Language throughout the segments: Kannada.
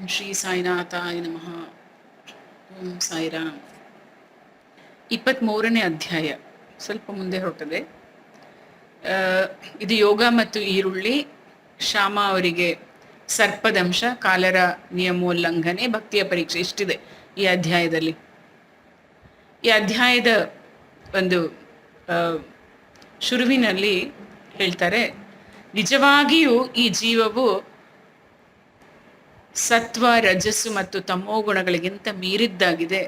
ಓಂ ಶ್ರೀ ಸಾಯಿನಾಥಾಯ ನಮಃ. ಓಂ ಸಾಯಿರಾಮ್. 23ನೇ ಅಧ್ಯಾಯ ಸ್ವಲ್ಪ ಮುಂದೆ ಹೊರಟದೆ. ಇದು ಯೋಗ ಮತ್ತು ಈರುಳ್ಳಿ, ಶ್ಯಾಮ ಅವರಿಗೆ ಸರ್ಪದಂಶ, ಕಾಲರ ನಿಯಮೋಲ್ಲಂಘನೆ, ಭಕ್ತಿಯ ಪರೀಕ್ಷೆ ಇಷ್ಟಿದೆ ಈ ಅಧ್ಯಾಯದಲ್ಲಿ. ಈ ಅಧ್ಯಾಯದ ಒಂದು ಶುರುವಿನಲ್ಲಿ ಹೇಳ್ತಾರೆ, ನಿಜವಾಗಿಯೂ ಈ ಜೀವವು ಸತ್ವ, ರಜಸ್ಸು ಮತ್ತು ತಮೋ ಗುಣಗಳಿಗಿಂತ ಮೀರಿದ್ದಾಗಿದೆ.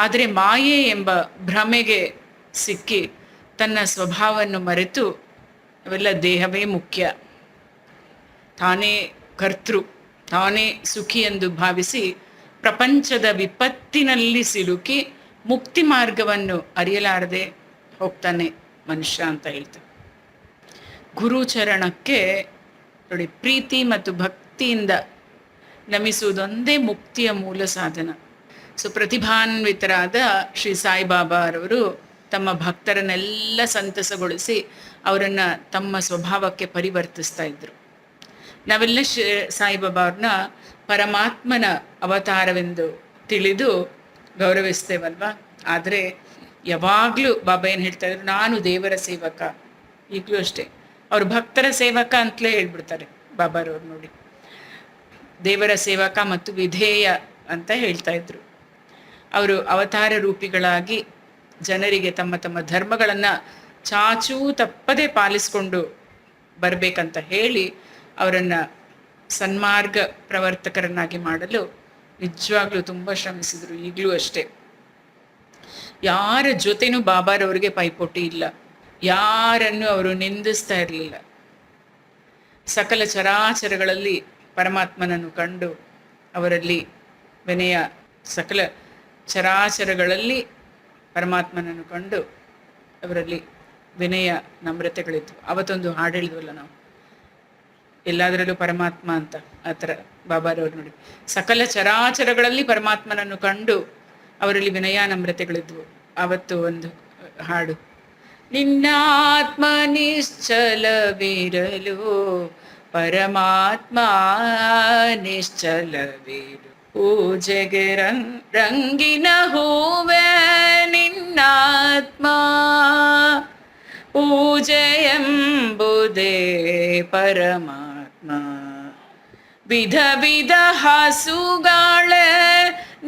ಆದರೆ ಮಾಯೆ ಎಂಬ ಭ್ರಮೆಗೆ ಸಿಕ್ಕಿ ತನ್ನ ಸ್ವಭಾವವನ್ನು ಮರೆತು ಅವೆಲ್ಲ ದೇಹವೇ ಮುಖ್ಯ, ತಾನೇ ಕರ್ತೃ, ತಾನೇ ಸುಖಿ ಎಂದು ಭಾವಿಸಿ ಪ್ರಪಂಚದ ವಿಪತ್ತಿನಲ್ಲಿ ಸಿಲುಕಿ ಮುಕ್ತಿ ಮಾರ್ಗವನ್ನು ಅರಿಯಲಾರದೆ ಹೋಗ್ತಾನೆ ಮನುಷ್ಯ ಅಂತ ಹೇಳ್ತಾರೆ. ಗುರುಚರಣಕ್ಕೆ ನೋಡಿ, ಪ್ರೀತಿ ಮತ್ತು ಭಕ್ತಿಯಿಂದ ನಮಿಸುವುದೊಂದೇ ಮುಕ್ತಿಯ ಮೂಲ ಸಾಧನ. ಪ್ರತಿಭಾನ್ವಿತರಾದ ಶ್ರೀ ಸಾಯಿಬಾಬಾರವರು ತಮ್ಮ ಭಕ್ತರನ್ನೆಲ್ಲ ಸಂತಸಗೊಳಿಸಿ ಅವರನ್ನು ತಮ್ಮ ಸ್ವಭಾವಕ್ಕೆ ಪರಿವರ್ತಿಸ್ತಾ ಇದ್ರು. ನಾವೆಲ್ಲ ಸಾಯಿಬಾಬಾ ಅವ್ರನ್ನ ಪರಮಾತ್ಮನ ಅವತಾರವೆಂದು ತಿಳಿದು ಗೌರವಿಸ್ತೇವಲ್ವಾ. ಆದರೆ ಯಾವಾಗಲೂ ಬಾಬಾ ಏನು ಹೇಳ್ತಾ ಇದ್ರು, ನಾನು ದೇವರ ಸೇವಕ. ಈಗಲೂ ಅಷ್ಟೇ, ಅವರು ಭಕ್ತರ ಸೇವಕ ಅಂತಲೇ ಹೇಳ್ಬಿಡ್ತಾರೆ ಬಾಬಾರವ್ರು. ನೋಡಿ, ದೇವರ ಸೇವಕ ಮತ್ತು ವಿಧೇಯ ಅಂತ ಹೇಳ್ತಾ ಇದ್ರು. ಅವರು ಅವತಾರ ರೂಪಿಗಳಾಗಿ ಜನರಿಗೆ ತಮ್ಮ ತಮ್ಮ ಧರ್ಮಗಳನ್ನು ಚಾಚೂ ತಪ್ಪದೆ ಪಾಲಿಸ್ಕೊಂಡು ಬರಬೇಕಂತ ಹೇಳಿ ಅವರನ್ನು ಸನ್ಮಾರ್ಗ ಪ್ರವರ್ತಕರನ್ನಾಗಿ ಮಾಡಲು ನಿಜವಾಗ್ಲೂ ತುಂಬ ಶ್ರಮಿಸಿದರು. ಈಗಲೂ ಅಷ್ಟೇ, ಯಾರ ಜೊತೆನೂ ಬಾಬಾರವ್ರಿಗೆ ಪೈಪೋಟಿ ಇಲ್ಲ, ಯಾರನ್ನು ಅವರು ನಿಂದಿಸ್ತಾ ಇರಲಿಲ್ಲ. ಸಕಲ ಚರಾಚರಗಳಲ್ಲಿ ಪರಮಾತ್ಮನನ್ನು ಕಂಡು ಅವರಲ್ಲಿ ವಿನಯ, ಸಕಲ ಚರಾಚರಗಳಲ್ಲಿ ಪರಮಾತ್ಮನನ್ನು ಕಂಡು ಅವರಲ್ಲಿ ವಿನಯ ನಮ್ರತೆಗಳಿದ್ವು. ಅವತ್ತೊಂದು ಹಾಡು ಹೇಳಿದ್ವಲ್ಲ ನಾವು, ಎಲ್ಲದರಲ್ಲೂ ಪರಮಾತ್ಮ ಅಂತ. ಆ ಥರ ಬಾಬಾರವ್ರು ನೋಡಿ, ಸಕಲ ಚರಾಚರಗಳಲ್ಲಿ ಪರಮಾತ್ಮನನ್ನು ಕಂಡು ಅವರಲ್ಲಿ ವಿನಯ ನಮ್ರತೆಗಳಿದ್ವು. ಅವತ್ತು ಒಂದು ಹಾಡು, ನಿನ್ನಾತ್ಮ ನಿಶ್ಚಲವಿರಲು ಪರಮಾತ್ಮ ನಿಶ್ಚಲವಿರು, ಪೂಜೆಗೆ ರಂಗಿನ ಹೂವೆ ನಿನ್ನಾತ್ಮ, ಪೂಜೆ ಎಂಬುದೇ ಪರಮಾತ್ಮ, ವಿಧ ವಿಧ ಹಸುಗಾಳೆ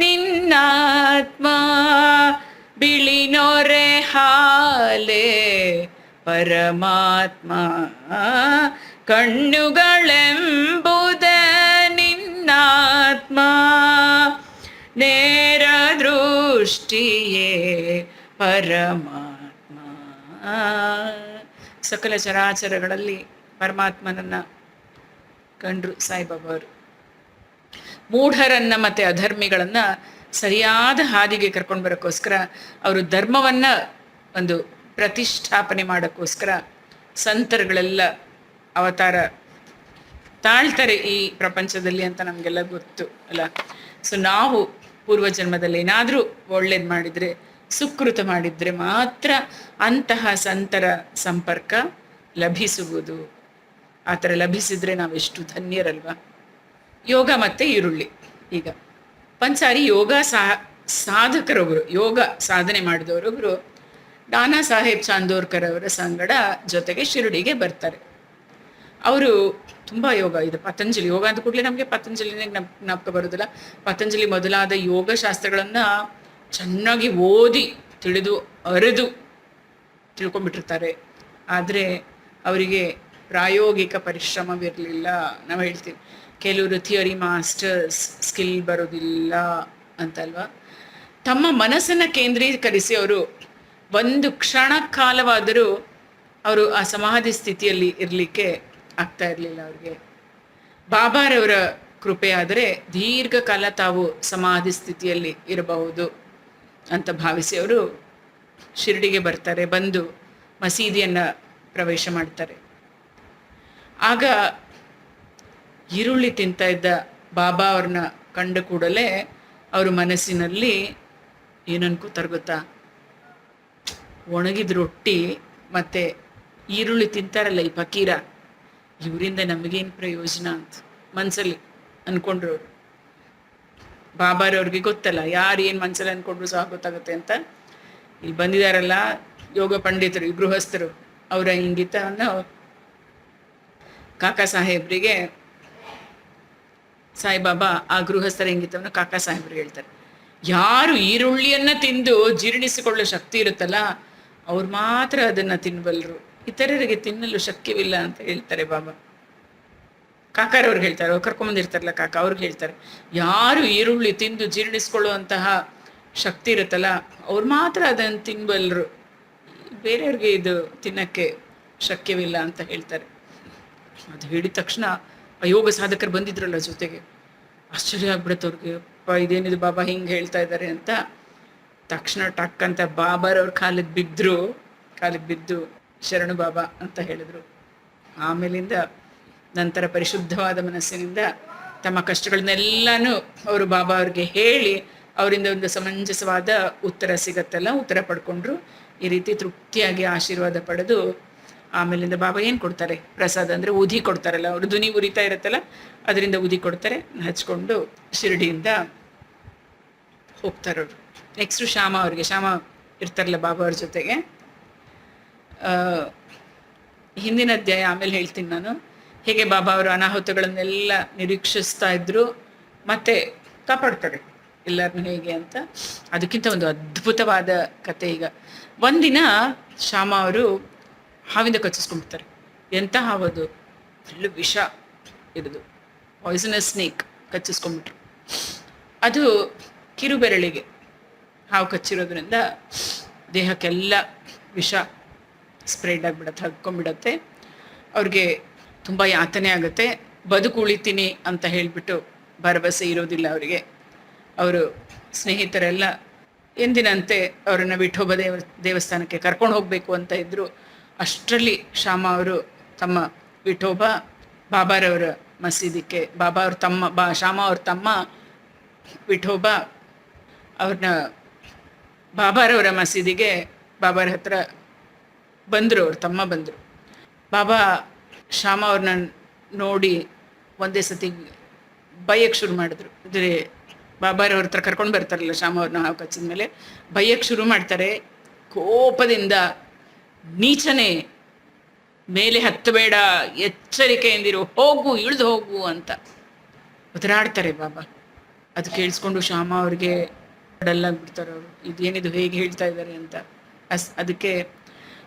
ನಿನ್ನಾತ್ಮ, ಬಿಳಿ ನೊರೆ ಹಾಲೆ ಪರಮಾತ್ಮ, ಕಣ್ಣುಗಳೆಂಬುದೇ ನಿನ್ನಾತ್ಮ, ನೇರ ದೃಷ್ಟಿಯೇ ಪರಮಾತ್ಮ. ಸಕಲ ಚರಾಚರಗಳಲ್ಲಿ ಪರಮಾತ್ಮನನ್ನು ಕಂಡ್ರು ಸಾಯಿಬಾಬಾವರು. ಮೂಢರನ್ನ ಮತ್ತು ಅಧರ್ಮಿಗಳನ್ನು ಸರಿಯಾದ ಹಾದಿಗೆ ಕರ್ಕೊಂಡು ಬರೋಕ್ಕೋಸ್ಕರ, ಅವರು ಧರ್ಮವನ್ನು ಒಂದು ಪ್ರತಿಷ್ಠಾಪನೆ ಮಾಡೋಕ್ಕೋಸ್ಕರ ಸಂತರುಗಳೆಲ್ಲ ಅವತಾರ ತಾಳ್ತಾರೆ ಈ ಪ್ರಪಂಚದಲ್ಲಿ ಅಂತ ನಮಗೆಲ್ಲ ಗೊತ್ತು ಅಲ್ಲ. ನಾವು ಪೂರ್ವಜನ್ಮದಲ್ಲಿ ಏನಾದರೂ ಒಳ್ಳೇದು ಮಾಡಿದರೆ, ಸುಕೃತ ಮಾಡಿದರೆ ಮಾತ್ರ ಅಂತಹ ಸಂತರ ಸಂಪರ್ಕ ಲಭಿಸುವುದು. ಆ ಥರ ಲಭಿಸಿದರೆ ನಾವೆಷ್ಟು ಧನ್ಯರಲ್ವ. ಯೋಗ ಮತ್ತು ಈರುಳ್ಳಿ. ಈಗ ಒಂದ್ಸಾರಿ ಯೋಗ ಸಾಧಕರೊಬ್ಬರು, ಯೋಗ ಸಾಧನೆ ಮಾಡಿದವರೊಬ್ಬರು ನಾನಾ ಸಾಹೇಬ್ ಚಾಂದೋರ್ಕರ್ ಅವರ ಸಂಗಡ ಜೊತೆಗೆ ಶಿರಡಿಗೆ ಬರ್ತಾರೆ. ಅವರು ತುಂಬ ಯೋಗ, ಇದು ಪತಂಜಲಿ ಯೋಗ ಅಂತ ಕೂಡಲೇ ನಮಗೆ ಪತಂಜಲಿನೇ ಜ್ಞಾಪಕ ಬರೋದಿಲ್ಲ. ಪತಂಜಲಿ ಮೊದಲಾದ ಯೋಗ ಶಾಸ್ತ್ರಗಳನ್ನು ಚೆನ್ನಾಗಿ ಓದಿ ತಿಳಿದು ಅರೆದು ತಿಳ್ಕೊಂಡ್ಬಿಟ್ಟಿರ್ತಾರೆ. ಆದರೆ ಅವರಿಗೆ ಪ್ರಾಯೋಗಿಕ ಪರಿಶ್ರಮವಿರಲಿಲ್ಲ. ನಾವು ಹೇಳ್ತೀವಿ ಕೆಲವರು ಥಿಯರಿ ಮಾಸ್ಟರ್ಸ್, ಸ್ಕಿಲ್ ಬರೋದಿಲ್ಲ ಅಂತಲ್ವಾ. ತಮ್ಮ ಮನಸ್ಸನ್ನು ಕೇಂದ್ರೀಕರಿಸಿ ಅವರು ಒಂದು ಕ್ಷಣ ಕಾಲವಾದರೂ ಅವರು ಆ ಸಮಾಧಿ ಸ್ಥಿತಿಯಲ್ಲಿ ಇರಲಿಕ್ಕೆ ಆಗ್ತಾ ಇರಲಿಲ್ಲ ಅವ್ರಿಗೆ. ಬಾಬಾರವರ ಕೃಪೆ ಆದರೆ ದೀರ್ಘಕಾಲ ತಾವು ಸಮಾಧಿ ಸ್ಥಿತಿಯಲ್ಲಿ ಇರಬಹುದು ಅಂತ ಭಾವಿಸಿ ಅವರು ಶಿರಡಿಗೆ ಬರ್ತಾರೆ. ಬಂದು ಮಸೀದಿಯನ್ನು ಪ್ರವೇಶ ಮಾಡ್ತಾರೆ. ಆಗ ಈರುಳ್ಳಿ ತಿಂತ ಇದ್ದ ಬಾಬಾ ಅವ್ರನ್ನ ಕಂಡ ಕೂಡಲೇ ಅವರು ಮನಸ್ಸಿನಲ್ಲಿ ಏನನ್ಕೋತಾರೆ ಗೊತ್ತಾ, ಒಣಗಿದ ರೊಟ್ಟಿ ಮತ್ತು ಈರುಳ್ಳಿ ತಿಂತಾರಲ್ಲ ಈ ಫಕೀರ, ಇವರಿಂದ ನಮಗೇನು ಪ್ರಯೋಜನ ಅಂತ ಮನಸ್ಸಲ್ಲಿ ಅಂದ್ಕೊಂಡ್ರು ಅವರು. ಬಾಬಾರವ್ರಿಗೆ ಗೊತ್ತಲ್ಲ ಯಾರು ಏನು ಮನಸ್ಸಲ್ಲಿ ಅಂದ್ಕೊಂಡ್ರು ಸಹ ಗೊತ್ತಾಗುತ್ತೆ ಅಂತ. ಇಲ್ಲಿ ಬಂದಿದ್ದಾರಲ್ಲ ಯೋಗ ಪಂಡಿತರು, ಈ ಗೃಹಸ್ಥರು, ಅವರ ಇಂಗಿತವನ್ನು ಕಾಕಾ ಸಾಹೇಬ್ರಿಗೆ ಸಾಯಿಬಾಬಾ ಆ ಗೃಹಸ್ಥರ ಇಂಗಿತವನ್ನು ಕಾಕಾ ಸಾಹೇಬ್ರಿಗೆ ಹೇಳ್ತಾರೆ. ಯಾರು ಈರುಳ್ಳಿಯನ್ನು ತಿಂದು ಜೀರ್ಣಿಸಿಕೊಳ್ಳೋ ಶಕ್ತಿ ಇರುತ್ತಲ್ಲ ಅವ್ರು ಮಾತ್ರ ಅದನ್ನು ತಿನ್ನಬಲ್ಲರು, ಇತರರಿಗೆ ತಿನ್ನಲು ಶಕ್ಯವಿಲ್ಲ ಅಂತ ಹೇಳ್ತಾರೆ ಬಾಬಾ. ಕಾಕಾರವ್ರಿಗೆ ಹೇಳ್ತಾರೆ, ಅವ್ರು ಕರ್ಕೊಂಬಂದಿರ್ತಾರಲ್ಲ ಕಾಕ, ಅವ್ರಿಗೆ ಹೇಳ್ತಾರೆ ಯಾರು ಈರುಳ್ಳಿ ತಿಂದು ಜೀರ್ಣಿಸ್ಕೊಳ್ಳುವಂತಹ ಶಕ್ತಿ ಇರುತ್ತಲ್ಲ ಅವ್ರು ಮಾತ್ರ ಅದನ್ನು ತಿನ್ನಬಲ್ಲರು, ಬೇರೆಯವ್ರಿಗೆ ಇದು ತಿನ್ನಕ್ಕೆ ಶಕ್ಯವಿಲ್ಲ ಅಂತ ಹೇಳ್ತಾರೆ. ಅದು ಹೇಳಿದ ತಕ್ಷಣ ಯೋಗ ಸಾಧಕರು ಬಂದಿದ್ರಲ್ಲ ಜೊತೆಗೆ, ಆಶ್ಚರ್ಯ ಆಗ್ಬಿಡುತ್ತೆ ಅವ್ರಿಗೆ. ಇದೇನಿದು ಬಾಬಾ ಹಿಂಗೆ ಹೇಳ್ತಾ ಇದ್ದಾರೆ ಅಂತ. ತಕ್ಷಣ ಟಕ್ ಅಂತ ಬಾಬಾರವ್ರ ಕಾಲಿಗೆ ಬಿದ್ದು ಶರಣು ಬಾಬಾ ಅಂತ ಹೇಳಿದ್ರು. ಆಮೇಲಿಂದ ನಂತರ ಪರಿಶುದ್ಧವಾದ ಮನಸ್ಸಿನಿಂದ ತಮ್ಮ ಕಷ್ಟಗಳನ್ನೆಲ್ಲನೂ ಅವರು ಬಾಬಾ ಅವ್ರಿಗೆ ಹೇಳಿ ಅವರಿಂದ ಒಂದು ಸಮಂಜಸವಾದ ಉತ್ತರ ಸಿಗತ್ತಲ್ಲ, ಉತ್ತರ ಪಡ್ಕೊಂಡ್ರು. ಈ ರೀತಿ ತೃಪ್ತಿಯಾಗಿ ಆಶೀರ್ವಾದ ಪಡೆದು ಆಮೇಲಿಂದ ಬಾಬಾ ಏನು ಕೊಡ್ತಾರೆ, ಪ್ರಸಾದ ಅಂದರೆ ಉದಿ ಕೊಡ್ತಾರಲ್ಲ, ಅವರು ಧ್ವನಿ ಉರಿತಾ ಇರುತ್ತಲ್ಲ ಅದರಿಂದ ಉದಿ ಕೊಡ್ತಾರೆ, ಹಚ್ಕೊಂಡು ಶಿರಡಿಯಿಂದ ಹೋಗ್ತಾರವ್ರು. ನೆಕ್ಸ್ಟು ಶ್ಯಾಮ ಇರ್ತಾರಲ್ಲ ಬಾಬಾ ಅವ್ರ ಜೊತೆಗೆ. ಹಿಂದಿನ ಅಧ್ಯಾಯ ಆಮೇಲೆ ಹೇಳ್ತೀನಿ ನಾನು, ಹೇಗೆ ಬಾಬಾ ಅವರು ಅನಾಹುತಗಳನ್ನೆಲ್ಲ ನಿರೀಕ್ಷಿಸ್ತಾ ಇದ್ರು ಮತ್ತೆ ಕಾಪಾಡ್ತಾರೆ ಎಲ್ಲರನ್ನೂ ಹೇಗೆ ಅಂತ. ಅದಕ್ಕಿಂತ ಒಂದು ಅದ್ಭುತವಾದ ಕತೆ. ಈಗ ಒಂದಿನ ಶ್ಯಾಮ ಅವರು ಹಾವಿಂದ ಕಚ್ಚಿಸ್ಕೊಂಡ್ಬಿಡ್ತಾರೆ. ಎಂಥ ಹಾವದು, ಫುಲ್ಲು ವಿಷ ಇರೋದು, ಪಾಯ್ಸನಸ್ ಸ್ನೇಕ್ ಕಚ್ಚಿಸ್ಕೊಂಡ್ಬಿಟ್ರು. ಅದು ಕಿರುಬೆರಳಿಗೆ ಹಾವು ಕಚ್ಚಿರೋದ್ರಿಂದ ದೇಹಕ್ಕೆಲ್ಲ ವಿಷ ಸ್ಪ್ರೆಡ್ ಆಗಿಬಿಡತ್ತೆ, ಹಗ್ಕೊಂಡ್ಬಿಡತ್ತೆ. ಅವ್ರಿಗೆ ತುಂಬ ಯಾತನೆ ಆಗುತ್ತೆ. ಬದುಕು ಉಳಿತೀನಿ ಅಂತ ಹೇಳಿಬಿಟ್ಟು ಭರವಸೆ ಇರೋದಿಲ್ಲ ಅವರಿಗೆ. ಅವರು ಸ್ನೇಹಿತರೆಲ್ಲ ಎಂದಿನಂತೆ ಅವರನ್ನು ವಿಠೋಬ ದೇವಸ್ಥಾನಕ್ಕೆ ಕರ್ಕೊಂಡು ಹೋಗಬೇಕು ಅಂತ ಇದ್ದರು. ಅಷ್ಟರಲ್ಲಿ ಶ್ಯಾಮ ಅವರು ತಮ್ಮ ವಿಠೋಬ ಬಾಬಾರವರ ಮಸೀದಿಗೆ, ಶ್ಯಾಮ ಅವ್ರ ತಮ್ಮ ವಿಠೋಬ ಅವ್ರನ್ನ ಬಾಬಾರವರ ಮಸೀದಿಗೆ ಬಾಬಾರ ಹತ್ರ ಬಂದರು. ಅವ್ರ ತಮ್ಮ ಬಂದರು. ಬಾಬಾ ಶ್ಯಾಮ ಅವ್ರನ್ನ ನೋಡಿ ಒಂದೇ ಸತಿ ಬೈಯಕ್ಕೆ ಶುರು ಮಾಡಿದ್ರು. ಅಂದರೆ ಬಾಬಾರವ್ರ ಹತ್ರ ಕರ್ಕೊಂಡು ಬರ್ತಾರಲ್ಲ ಶ್ಯಾಮ ಅವ್ರನ್ನ ಹಾವು ಕಚ್ಚಿದ ಮೇಲೆ ಬೈಯಕ್ಕೆ ಶುರು ಮಾಡ್ತಾರೆ ಕೋಪದಿಂದ. ನೀಚನೆ, ಮೇಲೆ ಹತ್ತಬೇಡ, ಎಚ್ಚರಿಕೆಯಿಂದಿರು, ಹೋಗು, ಇಳಿದು ಹೋಗು ಅಂತ ಒದರಾಡ್ತಾರೆ ಬಾಬಾ. ಅದು ಕೇಳಿಸ್ಕೊಂಡು ಶ್ಯಾಮ ಅವ್ರಿಗೆ ಡಲ್ಲಾಗ್ಬಿಡ್ತಾರೆ. ಅವರು ಇದೇನಿದು, ಹೇಗೆ ಹೇಳ್ತಾ ಇದ್ದಾರೆ ಅಂತ. ಅದಕ್ಕೆ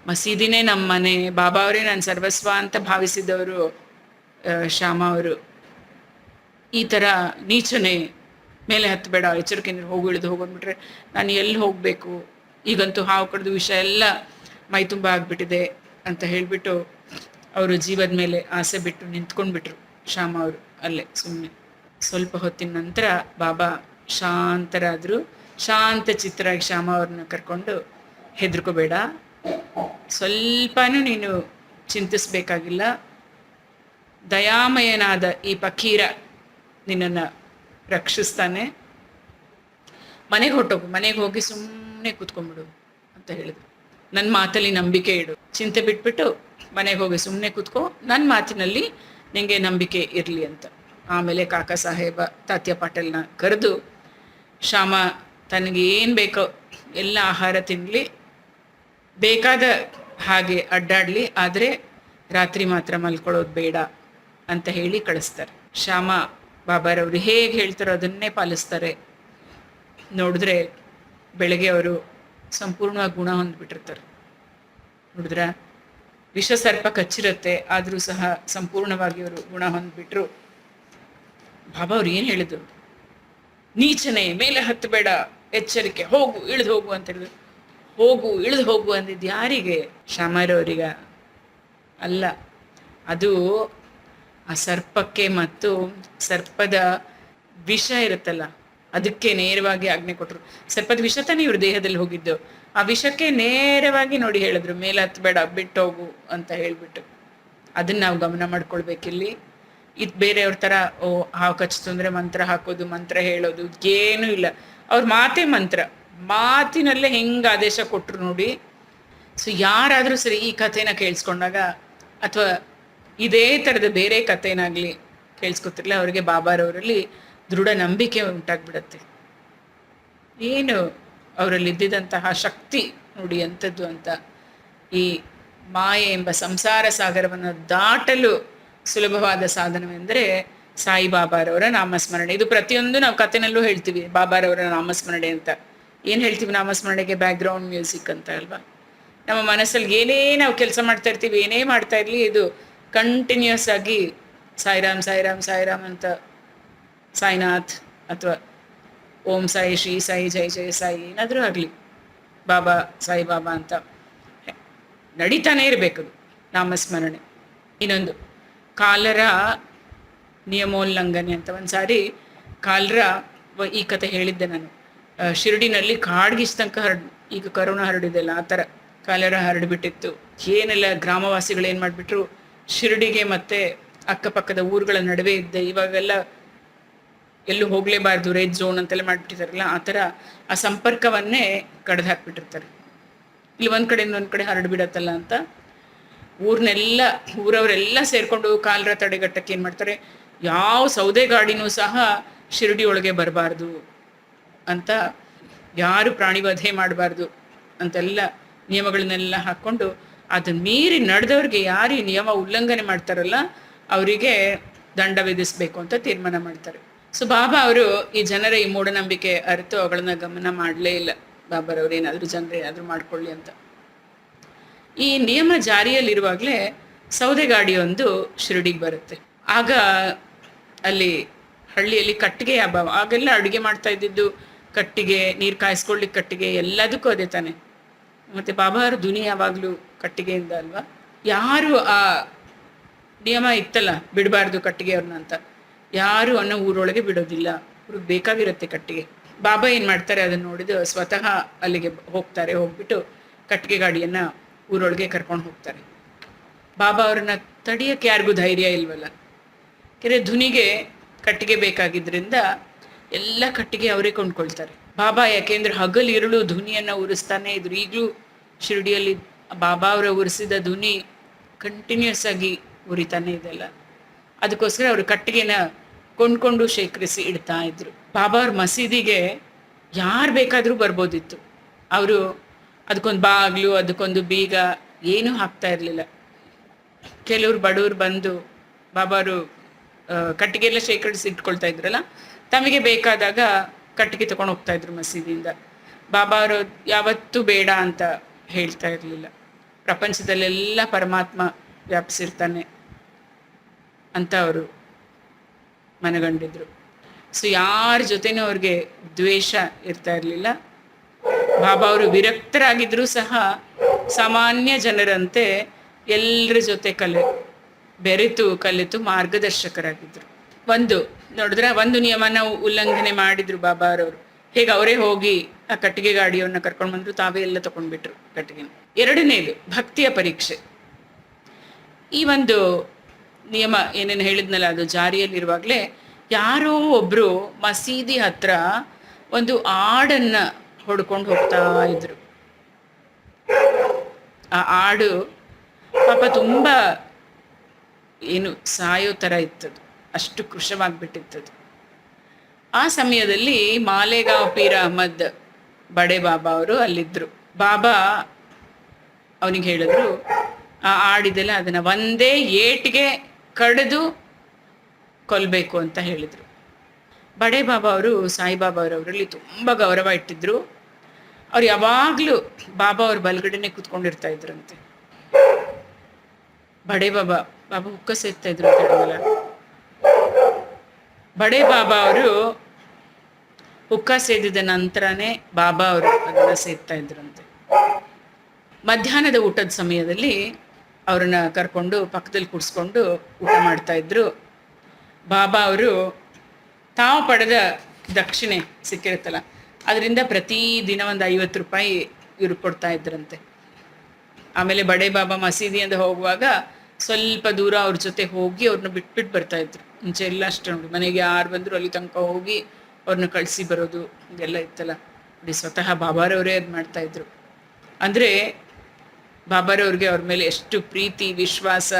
ಮಸೀದಿನೇ ನಮ್ಮ ಮನೆ, ಬಾಬಾ ಅವರೇ ನಾನು ಸರ್ವಸ್ವ ಅಂತ ಭಾವಿಸಿದವರು ಶ್ಯಾಮ ಅವರು. ಈ ಥರ ನೀಚನೆ, ಮೇಲೆ ಹತ್ತಬೇಡ, ಎಚ್ಚರಿಕೆಯಿಂದ ಹೋಗು, ಇಳಿದು ಹೋಗ್ಬಿಟ್ರೆ ನಾನು ಎಲ್ಲಿ ಹೋಗಬೇಕು, ಈಗಂತೂ ಹಾವು ಕಡ್ದು ವಿಷಯ ಎಲ್ಲ ಮೈ ತುಂಬ ಆಗಿಬಿಟ್ಟಿದೆ ಅಂತ ಹೇಳಿಬಿಟ್ಟು ಅವರು ಜೀವದ ಮೇಲೆ ಆಸೆ ಬಿಟ್ಟು ನಿಂತ್ಕೊಂಡ್ಬಿಟ್ರು ಶ್ಯಾಮ ಅವರು ಅಲ್ಲೇ ಸುಮ್ಮನೆ. ಸ್ವಲ್ಪ ಹೊತ್ತಿನ ನಂತರ ಬಾಬಾ ಶಾಂತರಾದರು. ಶಾಂತ ಚಿತ್ತರಾಗಿ ಶ್ಯಾಮ ಅವ್ರನ್ನ ಕರ್ಕೊಂಡು, ಹೆದರ್ಕೋಬೇಡ, ಸ್ವಲ್ಪನೂ ನೀನು ಚಿಂತಿಸಬೇಕಾಗಿಲ್ಲ, ದಯಾಮಯನಾದ ಈ ಫಕೀರ ನಿನ್ನನ್ನು ರಕ್ಷಿಸ್ತಾನೆ, ಮನೆಗೆ ಹೊರಟೋಗು, ಮನೆಗೆ ಹೋಗಿ ಸುಮ್ಮನೆ ಕೂತ್ಕೊಂಡ್ಬಿಡು ಅಂತ ಹೇಳಿದ್ರು. ನನ್ನ ಮಾತಲ್ಲಿ ನಂಬಿಕೆ ಇಡು, ಚಿಂತೆ ಬಿಟ್ಬಿಟ್ಟು ಮನೆಗೆ ಹೋಗಿ ಸುಮ್ಮನೆ ಕೂತ್ಕೋ, ನನ್ನ ಮಾತಿನಲ್ಲಿ ನಿಮಗೆ ನಂಬಿಕೆ ಇರಲಿ ಅಂತ. ಆಮೇಲೆ ಕಾಕಾ ಸಾಹೇಬ ತಾತ್ಯ ಪಾಟೀಲ್ನ ಕರೆದು, ಶ್ಯಾಮ ತನಗೆ ಏನು ಬೇಕೋ ಎಲ್ಲ ಆಹಾರ ತಿನ್ನಲಿ, ಬೇಕಾದ ಹಾಗೆ ಅಡ್ಡಾಡಲಿ, ಆದರೆ ರಾತ್ರಿ ಮಾತ್ರ ಮಲ್ಕೊಳ್ಳೋದು ಬೇಡ ಅಂತ ಹೇಳಿ ಕಳಿಸ್ತಾರೆ. ಶ್ಯಾಮ ಬಾಬಾರವರು ಹೇಗೆ ಹೇಳ್ತಾರೋ ಅದನ್ನೇ ಪಾಲಿಸ್ತಾರೆ. ನೋಡಿದ್ರೆ ಬೆಳಗ್ಗೆ ಅವರು ಸಂಪೂರ್ಣವಾಗಿ ಗುಣ ಹೊಂದ್ಬಿಟ್ಟಿರ್ತಾರೆ. ನೋಡಿದ್ರ ವಿಷ ಸರ್ಪ ಕಚ್ಚಿರುತ್ತೆ, ಆದರೂ ಸಹ ಸಂಪೂರ್ಣವಾಗಿ ಅವರು ಗುಣ ಹೊಂದ್ಬಿಟ್ರು. ಬಾಬಾ ಅವ್ರು ಏನು ಹೇಳಿದ್ರು, ನೀಚನೆ, ಮೇಲೆ ಹತ್ತಬೇಡ, ಎಚ್ಚರಿಕೆ, ಹೋಗು, ಇಳಿದು ಹೋಗು ಅಂತ ಹೇಳಿದ್ರು. ಹೋಗು, ಇಳಿದು ಹೋಗು ಅಂದಿದ್ದು ಯಾರಿಗೆ? ಶ್ಯಾಮರವರಿಗ ಅಲ್ಲ. ಅದು ಆ ಸರ್ಪಕ್ಕೆ ಮತ್ತು ಸರ್ಪದ ವಿಷ ಇರುತ್ತಲ್ಲ ಅದಕ್ಕೆ ನೇರವಾಗಿ ಆಜ್ಞೆ ಕೊಟ್ಟರು. ಸರ್ಪದ ವಿಷ ತಾನೇ ಇವರು ದೇಹದಲ್ಲಿ ಹೋಗಿದ್ದು, ಆ ವಿಷಕ್ಕೆ ನೇರವಾಗಿ ನೋಡಿ ಹೇಳಿದ್ರು, ಮೇಲೆ ಹತ್ತಬೇಡ, ಬಿಟ್ಟು ಹೋಗು ಅಂತ ಹೇಳಿಬಿಟ್ಟು. ಅದನ್ನು ನಾವು ಗಮನ ಮಾಡ್ಕೊಳ್ಬೇಕಿಲ್ಲಿ. ಇದು ಬೇರೆಯವ್ರ ಥರ ಹಾವು ಕಚ್ಚಿತು ಅಂದರೆ ಮಂತ್ರ ಹಾಕೋದು, ಮಂತ್ರ ಹೇಳೋದು ಏನೂ ಇಲ್ಲ. ಅವ್ರ ಮಾತೇ ಮಂತ್ರ, ಮಾತಿನಲ್ಲೇ ಹೆಂಗೆ ಆದೇಶ ಕೊಟ್ಟರು ನೋಡಿ. ಸೊ ಯಾರಾದರೂ ಸರಿ ಈ ಕಥೆನ ಕೇಳಿಸ್ಕೊಂಡಾಗ ಅಥವಾ ಇದೇ ಥರದ ಬೇರೆ ಕಥೆನಾಗಲಿ ಕೇಳಿಸ್ಕೊತಿರ್ಲಿ, ಅವರಿಗೆ ಬಾಬಾರವರಲ್ಲಿ ದೃಢ ನಂಬಿಕೆ ಉಂಟಾಗ್ಬಿಡತ್ತೆ. ಏನು ಅವರಲ್ಲಿ ಇದ್ದಿದ್ದಂತಹ ಶಕ್ತಿ ನೋಡಿ ಎಂಥದ್ದು ಅಂತ. ಈ ಮಾಯೆ ಎಂಬ ಸಂಸಾರ ಸಾಗರವನ್ನು ದಾಟಲು ಸುಲಭವಾದ ಸಾಧನವೆಂದರೆ ಸಾಯಿಬಾಬಾರವರ ನಾಮಸ್ಮರಣೆ. ಇದು ಪ್ರತಿಯೊಂದು ನಾವು ಕಥೆನಲ್ಲೂ ಹೇಳ್ತೀವಿ, ಬಾಬಾರವರ ನಾಮಸ್ಮರಣೆ ಅಂತ. ಏನು ಹೇಳ್ತೀವಿ ನಾಮಸ್ಮರಣೆಗೆ? ಬ್ಯಾಕ್ಗ್ರೌಂಡ್ ಮ್ಯೂಸಿಕ್ ಅಂತ ಅಲ್ವಾ. ನಮ್ಮ ಮನಸ್ಸಲ್ಲಿ ಏನೇ ನಾವು ಕೆಲಸ ಮಾಡ್ತಾ ಇರ್ತೀವಿ, ಏನೇ ಮಾಡ್ತಾ ಇರಲಿ, ಇದು ಕಂಟಿನ್ಯೂಸ್ ಆಗಿ ಸಾಯಿರಾಮ್ ಸಾಯಿರಾಮ್ ಸಾಯಿರಾಮ್ ಅಂತ, ಸಾಯಿನಾಥ್ ಅಥವಾ ಓಂ ಸಾಯಿ, ಶ್ರೀ ಸಾಯಿ, ಜೈ ಜೈ ಸಾಯಿ ಏನಾದರೂ ಆಗಲಿ, ಬಾಬಾ ಸಾಯಿಬಾಬಾ ಅಂತ ನಡೀತಾನೇ ಇರಬೇಕು ನಾಮಸ್ಮರಣೆ. ಇನ್ನೊಂದು ಕಾಲರ ನಿಯಮೋಲ್ಲಂಘನೆ ಅಂತ. ಒಂದು ಸಾರಿ ಕಾಲರ, ಈ ಕತೆ ಹೇಳಿದ್ದೆ ನಾನು, ಶಿರಡಿನಲ್ಲಿ ಕಾಡ್ಗಿಸ್ತಂಕ ಈಗ ಕರೋನಾ ಹರಡಿದೆಲ್ಲ ಆ ಥರ ಕಾಲರ ಹರಡಿಬಿಟ್ಟಿತ್ತು. ಏನೆಲ್ಲ ಗ್ರಾಮವಾಸಿಗಳು ಏನು ಮಾಡಿಬಿಟ್ರು, ಶಿರಡಿಗೆ ಮತ್ತು ಅಕ್ಕಪಕ್ಕದ ಊರುಗಳ ನಡುವೆ ಇದ್ದೆ ಇವಾಗೆಲ್ಲ ಎಲ್ಲೂ ಹೋಗಲೇಬಾರ್ದು, ರೆಡ್ ಝೋನ್ ಅಂತೆಲ್ಲ ಮಾಡಿಬಿಟ್ಟಿರ್ತಾರಲ್ಲ, ಆ ಥರ ಆ ಸಂಪರ್ಕವನ್ನೇ ಕಡ್ದು ಹಾಕ್ಬಿಟ್ಟಿರ್ತಾರೆ. ಇಲ್ಲಿ ಒಂದು ಕಡೆಯಿಂದ ಒಂದು ಕಡೆ ಹರಡ್ಬಿಡತ್ತಲ್ಲ ಅಂತ ಊರವರೆಲ್ಲ ಸೇರಿಕೊಂಡು ಕಾಲರ ತಡೆಗಟ್ಟಕ್ಕೆ ಏನು ಮಾಡ್ತಾರೆ, ಯಾವ ಸೌದೆ ಗಾಡಿನೂ ಸಹ ಶಿರಡಿ ಒಳಗೆ ಬರಬಾರ್ದು ಅಂತ, ಯಾರು ಪ್ರಾಣಿವಧೆ ಮಾಡಬಾರ್ದು ಅಂತೆಲ್ಲ ನಿಯಮಗಳನ್ನೆಲ್ಲ ಹಾಕ್ಕೊಂಡು, ಅದನ್ನ ಮೀರಿ ನಡೆದವ್ರಿಗೆ ಯಾರು ಈ ನಿಯಮ ಉಲ್ಲಂಘನೆ ಮಾಡ್ತಾರಲ್ಲ ಅವರಿಗೆ ದಂಡ ವಿಧಿಸ್ಬೇಕು ಅಂತ ತೀರ್ಮಾನ ಮಾಡ್ತಾರೆ. ಸೊ ಬಾಬಾ ಅವರು ಈ ಜನರ ಈ ಮೂಢನಂಬಿಕೆ ಅರಿತು ಅವುಗಳನ್ನ ಗಮನ ಮಾಡಲೇ ಇಲ್ಲ. ಬಾಬಾರವ್ರು ಏನಾದರೂ ಜನರು ಏನಾದರೂ ಮಾಡ್ಕೊಳ್ಳಿ ಅಂತ. ಈ ನಿಯಮ ಜಾರಿಯಲ್ಲಿರುವಾಗಲೇ ಸೌದೆ ಗಾಡಿಯೊಂದು ಶಿರಡಿಗೆ ಬರುತ್ತೆ. ಆಗ ಅಲ್ಲಿ ಹಳ್ಳಿಯಲ್ಲಿ ಕಟ್ಟಿಗೆ ಅಭಾವ, ಆಗೆಲ್ಲ ಅಡುಗೆ ಮಾಡ್ತಾ ಇದ್ದಿದ್ದು ಕಟ್ಟಿಗೆ, ನೀರು ಕಾಯಿಸ್ಕೊಳ್ಳಿಕ್ಕೆ ಕಟ್ಟಿಗೆ, ಎಲ್ಲದಕ್ಕೂ ಅದೇ ತಾನೆ. ಮತ್ತು ಬಾಬಾರ ಧ್ವನಿ ಯಾವಾಗಲೂ ಕಟ್ಟಿಗೆಯಿಂದ ಅಲ್ವಾ. ಯಾರು ಆ ನಿಯಮ ಇತ್ತಲ್ಲ ಬಿಡಬಾರ್ದು ಕಟ್ಟಿಗೆಯವ್ರನ್ನ ಅಂತ, ಯಾರು ಅನ್ನೋ ಊರೊಳಗೆ ಬಿಡೋದಿಲ್ಲ, ಅವ್ರಿಗೆ ಬೇಕಾಗಿರುತ್ತೆ ಕಟ್ಟಿಗೆ. ಬಾಬಾ ಏನು ಮಾಡ್ತಾರೆ ಅದನ್ನು ನೋಡಿದ್ದು ಸ್ವತಃ ಅಲ್ಲಿಗೆ ಹೋಗ್ತಾರೆ. ಹೋಗ್ಬಿಟ್ಟು ಕಟ್ಟಿಗೆ ಗಾಡಿಯನ್ನು ಊರೊಳಗೆ ಕರ್ಕೊಂಡು ಹೋಗ್ತಾರೆ. ಬಾಬಾ ಅವ್ರನ್ನ ತಡಿಯೋಕ್ಕೆ ಯಾರಿಗೂ ಧೈರ್ಯ ಇಲ್ವಲ್ಲ. ಕೆರೆ ಧುನಿಗೆ ಕಟ್ಟಿಗೆ ಬೇಕಾಗಿದ್ದರಿಂದ ಎಲ್ಲ ಕಟ್ಟಿಗೆ ಅವರೇ ಕೊಂಡ್ಕೊಳ್ತಾರೆ. ಬಾಬಾ ಯಾಕೆಂದ್ರೆ ಹಗಲು ಇರುಳು ಧ್ವನಿಯನ್ನು ಉರಿಸ್ತಾನೆ ಇದ್ರು. ಈಗಲೂ ಶಿರಡಿಯಲ್ಲಿ ಬಾಬಾ ಅವರ ಉರಿಸಿದ ಧ್ವನಿ ಕಂಟಿನ್ಯೂಸ್ ಆಗಿ ಉರಿತಾನೆ ಇದೆಲ್ಲ. ಅದಕ್ಕೋಸ್ಕರ ಅವರು ಕಟ್ಟಿಗೆನ ಕೊಂಡ್ಕೊಂಡು ಶೇಖರಿಸಿ ಇಡ್ತಾ ಇದ್ರು. ಬಾಬಾ ಅವ್ರ ಮಸೀದಿಗೆ ಯಾರು ಬೇಕಾದರೂ ಬರ್ಬೋದಿತ್ತು. ಅವರು ಅದಕ್ಕೊಂದು ಬಾಗಿಲು, ಅದಕ್ಕೊಂದು ಬೀಗ ಏನೂ ಹಾಕ್ತಾ ಇರಲಿಲ್ಲ. ಕೆಲವರು ಬಡವರು ಬಂದು ಬಾಬಾರು ಕಟ್ಟಿಗೆ ಎಲ್ಲ ಶೇಖರಿಸಿ ಇಟ್ಕೊಳ್ತಾ ಇದ್ರಲ್ಲ, ತಮಗೆ ಬೇಕಾದಾಗ ಕಟ್ಟಿಗೆ ತಗೊಂಡು ಹೋಗ್ತಾ ಇದ್ರು ಮಸೀದಿಯಿಂದ. ಬಾಬಾ ಅವರು ಯಾವತ್ತೂ ಬೇಡ ಅಂತ ಹೇಳ್ತಾ ಇರಲಿಲ್ಲ. ಪ್ರಪಂಚದಲ್ಲೆಲ್ಲ ಪರಮಾತ್ಮ ವ್ಯಾಪಿಸಿರ್ತಾನೆ ಅಂತ ಅವರು ಮನಗಂಡಿದ್ರು. ಸೊ ಯಾರ ಜೊತೆನೂ ಅವ್ರಿಗೆ ದ್ವೇಷ ಇರ್ತಾ ಇರಲಿಲ್ಲ. ಬಾಬಾ ಅವರು ವಿರಕ್ತರಾಗಿದ್ರೂ ಸಹ ಸಾಮಾನ್ಯ ಜನರಂತೆ ಎಲ್ಲರ ಜೊತೆ ಬೆರೆತು ಕಲಿತು ಮಾರ್ಗದರ್ಶಕರಾಗಿದ್ದರು. ನೋಡಿದ್ರೆ ಒಂದು ನಿಯಮನ ಉಲ್ಲಂಘನೆ ಮಾಡಿದ್ರು ಬಾಬಾ ಅವರವರು. ಹೇಗೆ ಅವರೇ ಹೋಗಿ ಆ ಕಟ್ಟಿಗೆ ಗಾಡಿಯವ್ರನ್ನ ಕರ್ಕೊಂಡು ಬಂದರು, ತಾವೇ ಎಲ್ಲ ತಗೊಂಡ್ಬಿಟ್ರು ಕಟ್ಟಿಗೆ. ಎರಡನೇದು ಭಕ್ತಿಯ ಪರೀಕ್ಷೆ. ಈ ಒಂದು ನಿಯಮ ಏನೇನು ಹೇಳಿದ್ನಲ್ಲ ಅದು ಜಾರಿಯಲ್ಲಿರುವಾಗಲೇ ಯಾರೋ ಒಬ್ಬರು ಮಸೀದಿ ಹತ್ರ ಒಂದು ಆಡನ್ನು ಹೊಡ್ಕೊಂಡು ಹೋಗ್ತಾ ಇದ್ರು. ಆ ಆಡು ಪಾಪ ತುಂಬ ಏನು ಸಾಯೋ ಥರ ಇತ್ತದು, ಅಷ್ಟು ಕೃಶವಾಗಿಬಿಟ್ಟಿತ್ತದು. ಆ ಸಮಯದಲ್ಲಿ ಮಾಲೇಗಾಂವ್ ಪೀರ್ ಅಹ್ಮದ್ ಬಡೆ ಬಾಬಾ ಅವರು ಅಲ್ಲಿದ್ದರು. ಬಾಬಾ ಅವನಿಗೆ ಹೇಳಿದ್ರು, ಆ ಆಡಿದೆಲ್ಲ ಅದನ್ನು ಒಂದೇ ಏಟಿಗೆ ಕಡಿದು ಕೊಲ್ಲಬೇಕು ಅಂತ ಹೇಳಿದರು. ಬಡೆ ಬಾಬಾ ಅವರು ಸಾಯಿಬಾಬಾ ಅವರವರಲ್ಲಿ ತುಂಬ ಗೌರವ ಇಟ್ಟಿದ್ರು. ಅವ್ರು ಯಾವಾಗಲೂ ಬಾಬಾ ಅವ್ರ ಬಲಗಡೆನೆ ಕೂತ್ಕೊಂಡಿರ್ತಾ ಇದ್ರಂತೆ. ಬಡೆ ಬಾಬಾ ಹುಕ್ಕ ಸೇರ್ತಾ ಇದ್ರು ಅಂತ ಹೇಳಿದ್ನಲ್ಲ, ಬಡೆ ಬಾಬಾ ಅವರು ಹುಕ್ಕ ಸೇದಿದ ನಂತರನೇ ಬಾಬಾ ಅವರು ಅದನ್ನು ಸೇರ್ತಾ ಇದ್ರಂತೆ. ಮಧ್ಯಾಹ್ನದ ಊಟದ ಸಮಯದಲ್ಲಿ ಅವ್ರನ್ನ ಕರ್ಕೊಂಡು ಪಕ್ಕದಲ್ಲಿ ಕೂಡಿಸ್ಕೊಂಡು ಊಟ ಮಾಡ್ತಾ ಇದ್ರು. ಬಾಬಾ ಅವರು ತಾವು ಪಡೆದ ದಕ್ಷಿಣೆ ಸಿಕ್ಕಿರುತ್ತಲ್ಲ ಅದರಿಂದ ಪ್ರತಿದಿನ ಒಂದು 50 ರೂಪಾಯಿ ಇವ್ರು ಕೊಡ್ತಾ ಇದ್ರಂತೆ. ಆಮೇಲೆ ಬಡೆ ಬಾಬಾ ಮಸೀದಿಯಿಂದ ಹೋಗುವಾಗ ಸ್ವಲ್ಪ ದೂರ ಅವ್ರ ಜೊತೆ ಹೋಗಿ ಅವ್ರನ್ನ ಬಿಟ್ಬಿಟ್ಟು ಬರ್ತಾಯಿದ್ರು. ಮುಂಚೆ ಎಲ್ಲ ಅಷ್ಟೇ ನೋಡಿ, ಮನೆಗೆ ಯಾರು ಬಂದರೂ ಅಲ್ಲಿ ತನಕ ಹೋಗಿ ಅವ್ರನ್ನ ಕಳಿಸಿ ಬರೋದು ಇದೆಲ್ಲ ಇತ್ತಲ್ಲ. ನೋಡಿ ಸ್ವತಃ ಬಾಬಾರವರೇ ಅದು ಮಾಡ್ತಾಯಿದ್ರು. ಅಂದರೆ ಬಾಬಾರವ್ರಿಗೆ ಅವ್ರ ಮೇಲೆ ಎಷ್ಟು ಪ್ರೀತಿ, ವಿಶ್ವಾಸ,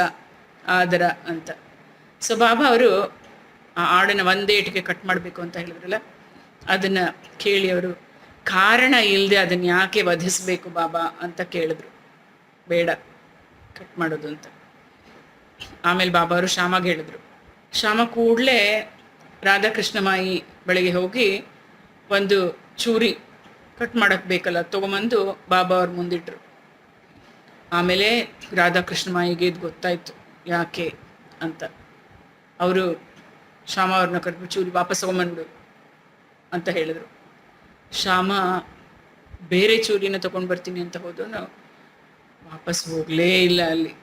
ಆದರ ಅಂತ. ಸೊ ಬಾಬಾ ಅವರು ಆ ಆಡನ್ನು ಒಂದೇ ಏಟಿಗೆ ಕಟ್ ಮಾಡಬೇಕು ಅಂತ ಹೇಳಿದ್ರಲ್ಲ, ಅದನ್ನು ಕೇಳಿ ಅವರು ಕಾರಣ ಇಲ್ಲದೆ ಅದನ್ನು ಯಾಕೆ ವಧಿಸಬೇಕು ಬಾಬಾ ಅಂತ ಕೇಳಿದ್ರು. ಬೇಡ ಕಟ್ ಮಾಡೋದು ಅಂತ. ಆಮೇಲೆ ಬಾಬಾ ಅವರು ಶ್ಯಾಮಗೆ ಹೇಳಿದ್ರು. ಶ್ಯಾಮ ಕೂಡಲೇ ರಾಧಾಕೃಷ್ಣ ಮಾಯಿ ಬಳಿಗೆ ಹೋಗಿ ಒಂದು ಚೂರಿ ಕಟ್ ಮಾಡೋಕ್ಕೆ ಬೇಕಲ್ಲ ತೊಗೊಂಬಂದು ಬಾಬಾ ಅವ್ರ ಮುಂದಿಟ್ರು. ಆಮೇಲೆ ರಾಧಾಕೃಷ್ಣ ಮಾಯಿಗೆ ಇದು ಗೊತ್ತಾಯಿತು ಯಾಕೆ ಅಂತ. ಅವರು ಶ್ಯಾಮ ಅವ್ರನ್ನ ಕರೆದು ಚೂರಿ ವಾಪಸ್ ತೊಗೊಂಬಂದು ಅಂತ ಹೇಳಿದರು. ಶ್ಯಾಮ ಬೇರೆ ಚೂರಿನ ತೊಗೊಂಡು ಬರ್ತೀನಿ ಅಂತ ಹೋದವನು ವಾಪಸ್ ಹೋಗಲೇ ಇಲ್ಲ ಅಲ್ಲಿ.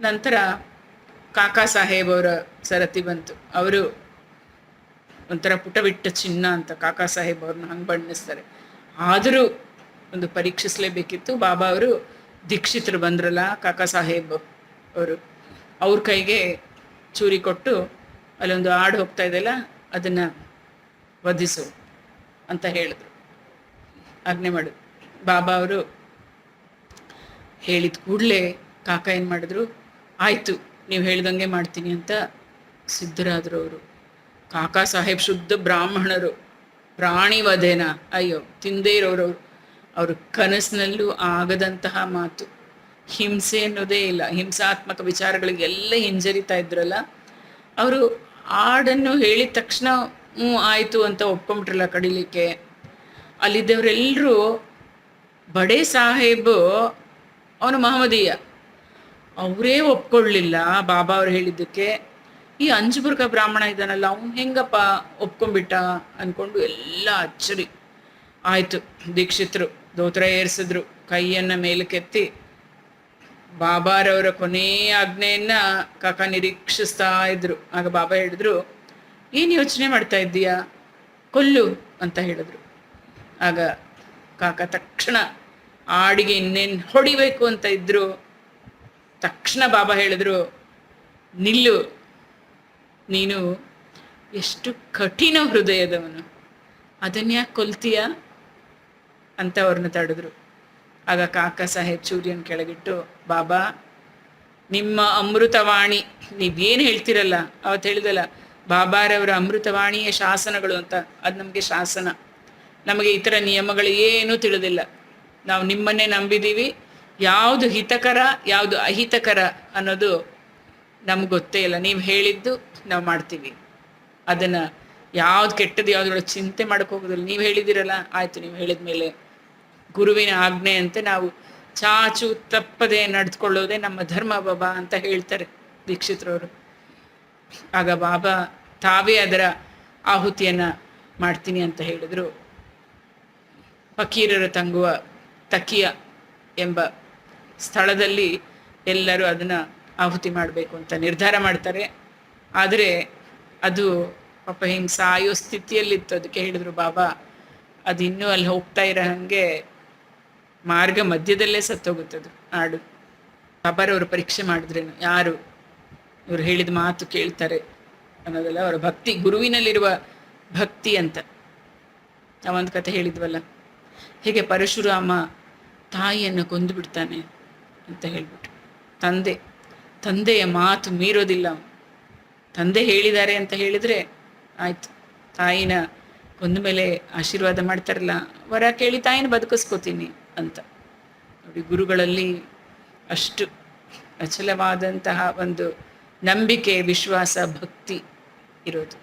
ನಂತರ ಕಾಕಾ ಸಾಹೇಬ್ ಅವರ ಸರತಿ ಬಂತು. ಅವರು ಒಂಥರ ಪುಟವಿಟ್ಟ ಚಿನ್ನ ಅಂತ ಕಾಕಾ ಸಾಹೇಬ್ ಅವ್ರನ್ನ ಹಂಗೆ ಬಣ್ಣಿಸ್ತಾರೆ. ಆದರೂ ಒಂದು ಪರೀಕ್ಷಿಸಲೇಬೇಕಿತ್ತು. ಬಾಬಾ ಅವರು ದೀಕ್ಷಿತರು ಬಂದ್ರಲ್ಲ ಕಾಕಾ ಸಾಹೇಬ್ ಅವರು, ಅವ್ರ ಕೈಗೆ ಚೂರಿ ಕೊಟ್ಟು ಅಲ್ಲೊಂದು ಹಾಡು ಹೋಗ್ತಾ ಇದೆಯಲ್ಲ ಅದನ್ನು ವಧಿಸು ಅಂತ ಹೇಳಿದ್ರು, ಆಜ್ಞೆ ಮಾಡಿದ್ರು. ಬಾಬಾ ಅವರು ಹೇಳಿದ ಕೂಡಲೇ ಕಾಕ ಏನು ಮಾಡಿದ್ರು, ಆಯಿತು ನೀವು ಹೇಳ್ದಂಗೆ ಮಾಡ್ತೀನಿ ಅಂತ ಸಿದ್ಧರಾದರು ಅವರು. ಕಾಕಾ ಸಾಹೇಬ್ ಶುದ್ಧ ಬ್ರಾಹ್ಮಣರು, ಪ್ರಾಣಿ ವಧೆನ ಅಯ್ಯೋ ತಿಂದೇ ಇರೋರವರು. ಅವ್ರ ಕನಸಿನಲ್ಲೂ ಆಗದಂತಹ ಮಾತು, ಹಿಂಸೆ ಅನ್ನೋದೇ ಇಲ್ಲ, ಹಿಂಸಾತ್ಮಕ ವಿಚಾರಗಳಿಗೆಲ್ಲ ಹಿಂಜರಿತಾ ಇದ್ರಲ್ಲ ಅವರು. ಹಾಡನ್ನು ಹೇಳಿದ ತಕ್ಷಣ ಆಯಿತು ಅಂತ ಒಪ್ಕೊಂಬಿಟ್ರಲ್ಲ ಕಡಿಲಿಕ್ಕೆ. ಅಲ್ಲಿದ್ದವರೆಲ್ಲರೂ ಬಡೇ ಸಾಹೇಬು ಅವನು ಮಹಮ್ಮದೀಯ, ಅವರೇ ಒಪ್ಕೊಳ್ಳಿಲ್ಲ ಬಾಬಾ ಅವ್ರು ಹೇಳಿದ್ದಕ್ಕೆ. ಈ ಅಂಜುಬುರ್ಗ ಬ್ರಾಹ್ಮಣ ಇದ್ದಾನಲ್ಲ ಅವನು ಹೆಂಗಪ್ಪ ಒಪ್ಕೊಂಡ್ಬಿಟ್ಟ ಅಂದ್ಕೊಂಡು ಎಲ್ಲ ಅಚ್ಚರಿ ಆಯಿತು. ದೀಕ್ಷಿತರು ದೋತ್ರ ಏರಿಸಿದ್ರು, ಕೈಯನ್ನು ಮೇಲಕ್ಕೆತ್ತಿ ಬಾಬಾರವರ ಕೊನೆಯ ಆಜ್ಞೆಯನ್ನು ಕಾಕ ನಿರೀಕ್ಷಿಸ್ತಾ ಇದ್ರು. ಆಗ ಬಾಬಾ ಹೇಳಿದ್ರು, ಏನು ಯೋಚನೆ ಮಾಡ್ತಾ ಇದ್ದೀಯಾ, ಕೊಲ್ಲು ಅಂತ ಹೇಳಿದ್ರು. ಆಗ ಕಾಕ ತಕ್ಷಣ ಆಡಿಗೆ ಇನ್ನೇನು ಹೊಡಿಬೇಕು ಅಂತ ಇದ್ರು. ತಕ್ಷಣ ಬಾಬಾ ಹೇಳಿದ್ರು, ನಿಲ್ಲು, ನೀನು ಎಷ್ಟು ಕಠಿಣ ಹೃದಯದವನು, ಅದನ್ಯಾಕೆ ಕೊಲ್ತೀಯ ಅಂತ ಅವ್ರನ್ನ ತಡೆದ್ರು. ಆಗ ಕಾಕಾ ಸಾಹೇಬ್ ಚೂರಿಯನ್ನು ಕೆಳಗಿಟ್ಟು, ಬಾಬಾ ನಿಮ್ಮ ಅಮೃತವಾಣಿ ನೀವೇನು ಹೇಳ್ತಿರಲ್ಲ, ಅವತ್ತು ಹೇಳಿದಲ್ಲ ಬಾಬಾರವರ ಅಮೃತವಾಣಿಯ ಶಾಸನಗಳು ಅಂತ, ಅದು ನಮಗೆ ಶಾಸನ. ನಮಗೆ ಇತರ ನಿಯಮಗಳು ಏನೂ ತಿಳಿದಿಲ್ಲ, ನಾವು ನಿಮ್ಮನ್ನೇ ನಂಬಿದ್ದೀವಿ. ಯಾವುದು ಹಿತಕರ ಯಾವುದು ಅಹಿತಕರ ಅನ್ನೋದು ನಮ್ಗೆ ಗೊತ್ತೇ ಇಲ್ಲ. ನೀವು ಹೇಳಿದ್ದು ನಾವು ಮಾಡ್ತೀವಿ, ಅದನ್ನು ಯಾವ್ದು ಕೆಟ್ಟದ್ದು ಯಾವುದ್ರೊಳಗೆ ಚಿಂತೆ ಮಾಡೋಕ್ಕೆ ಹೋಗೋದಿಲ್ಲ. ನೀವು ಹೇಳಿದಿರಲ್ಲ, ಆಯಿತು ನೀವು ಹೇಳಿದ ಮೇಲೆ ಗುರುವಿನ ಆಜ್ಞೆ ಅಂತ ನಾವು ಚಾಚು ತಪ್ಪದೆ ನಡೆದುಕೊಳ್ಳೋದೇ ನಮ್ಮ ಧರ್ಮ ಬಾಬಾ ಅಂತ ಹೇಳ್ತಾರೆ ದೀಕ್ಷಿತರವರು. ಆಗ ಬಾಬಾ ತಾವೇ ಅದರ ಆಹುತಿಯನ್ನು ಮಾಡ್ತೀನಿ ಅಂತ ಹೇಳಿದರು. ಫಕೀರರು ತಂಗುವ ತಕಿಯ ಎಂಬ ಸ್ಥಳದಲ್ಲಿ ಎಲ್ಲರೂ ಅದನ್ನು ಆಹುತಿ ಮಾಡಬೇಕು ಅಂತ ನಿರ್ಧಾರ ಮಾಡ್ತಾರೆ. ಆದರೆ ಅದು ಪಾಪ ಹಿಂಗೆ ಸಾಯೋ ಸ್ಥಿತಿಯಲ್ಲಿತ್ತು. ಅದಕ್ಕೆ ಹೇಳಿದರು ಬಾಬಾ, ಅದು ಇನ್ನೂ ಅಲ್ಲಿ ಹೋಗ್ತಾ ಇರೋ ಹಾಗೆ ಮಾರ್ಗ ಮಧ್ಯದಲ್ಲೇ ಸತ್ತೋಗುತ್ತದು ಹಾಡು. ಬಾಬಾರವರು ಪರೀಕ್ಷೆ ಮಾಡಿದ್ರೇನು, ಯಾರು ಇವರು ಹೇಳಿದ ಮಾತು ಕೇಳ್ತಾರೆ ಅನ್ನೋದಲ್ಲ, ಅವರ ಭಕ್ತಿ, ಗುರುವಿನಲ್ಲಿರುವ ಭಕ್ತಿ ಅಂತ ನಾವೊಂದು ಕತೆ ಹೇಳಿದ್ವಲ್ಲ. ಹೀಗೆ ಪರಶುರಾಮ ತಾಯಿಯನ್ನು ಕೊಂದು ಬಿಡ್ತಾನೆ ಅಂತ ಹೇಳ್ಬಿಟ್ಟು, ತಂದೆಯ ಮಾತು ಮೀರೋದಿಲ್ಲ. ತಂದೆ ಹೇಳಿದ್ದಾರೆ ಅಂತ ಹೇಳಿದರೆ ಆಯಿತು, ತಾಯಿನ ಕೊಂದ ಮೇಲೆ ಆಶೀರ್ವಾದ ಮಾಡ್ತಾರಲ್ಲ, ವರ ಕೇಳಿ ತಾಯಿನ ಬದುಕಿಸ್ಕೋತೀನಿ ಅಂತ. ನೋಡಿ, ಗುರುಗಳಲ್ಲಿ ಅಷ್ಟು ಅಚಲವಾದಂತಹ ಒಂದು ನಂಬಿಕೆ, ವಿಶ್ವಾಸ, ಭಕ್ತಿ ಇರೋದು.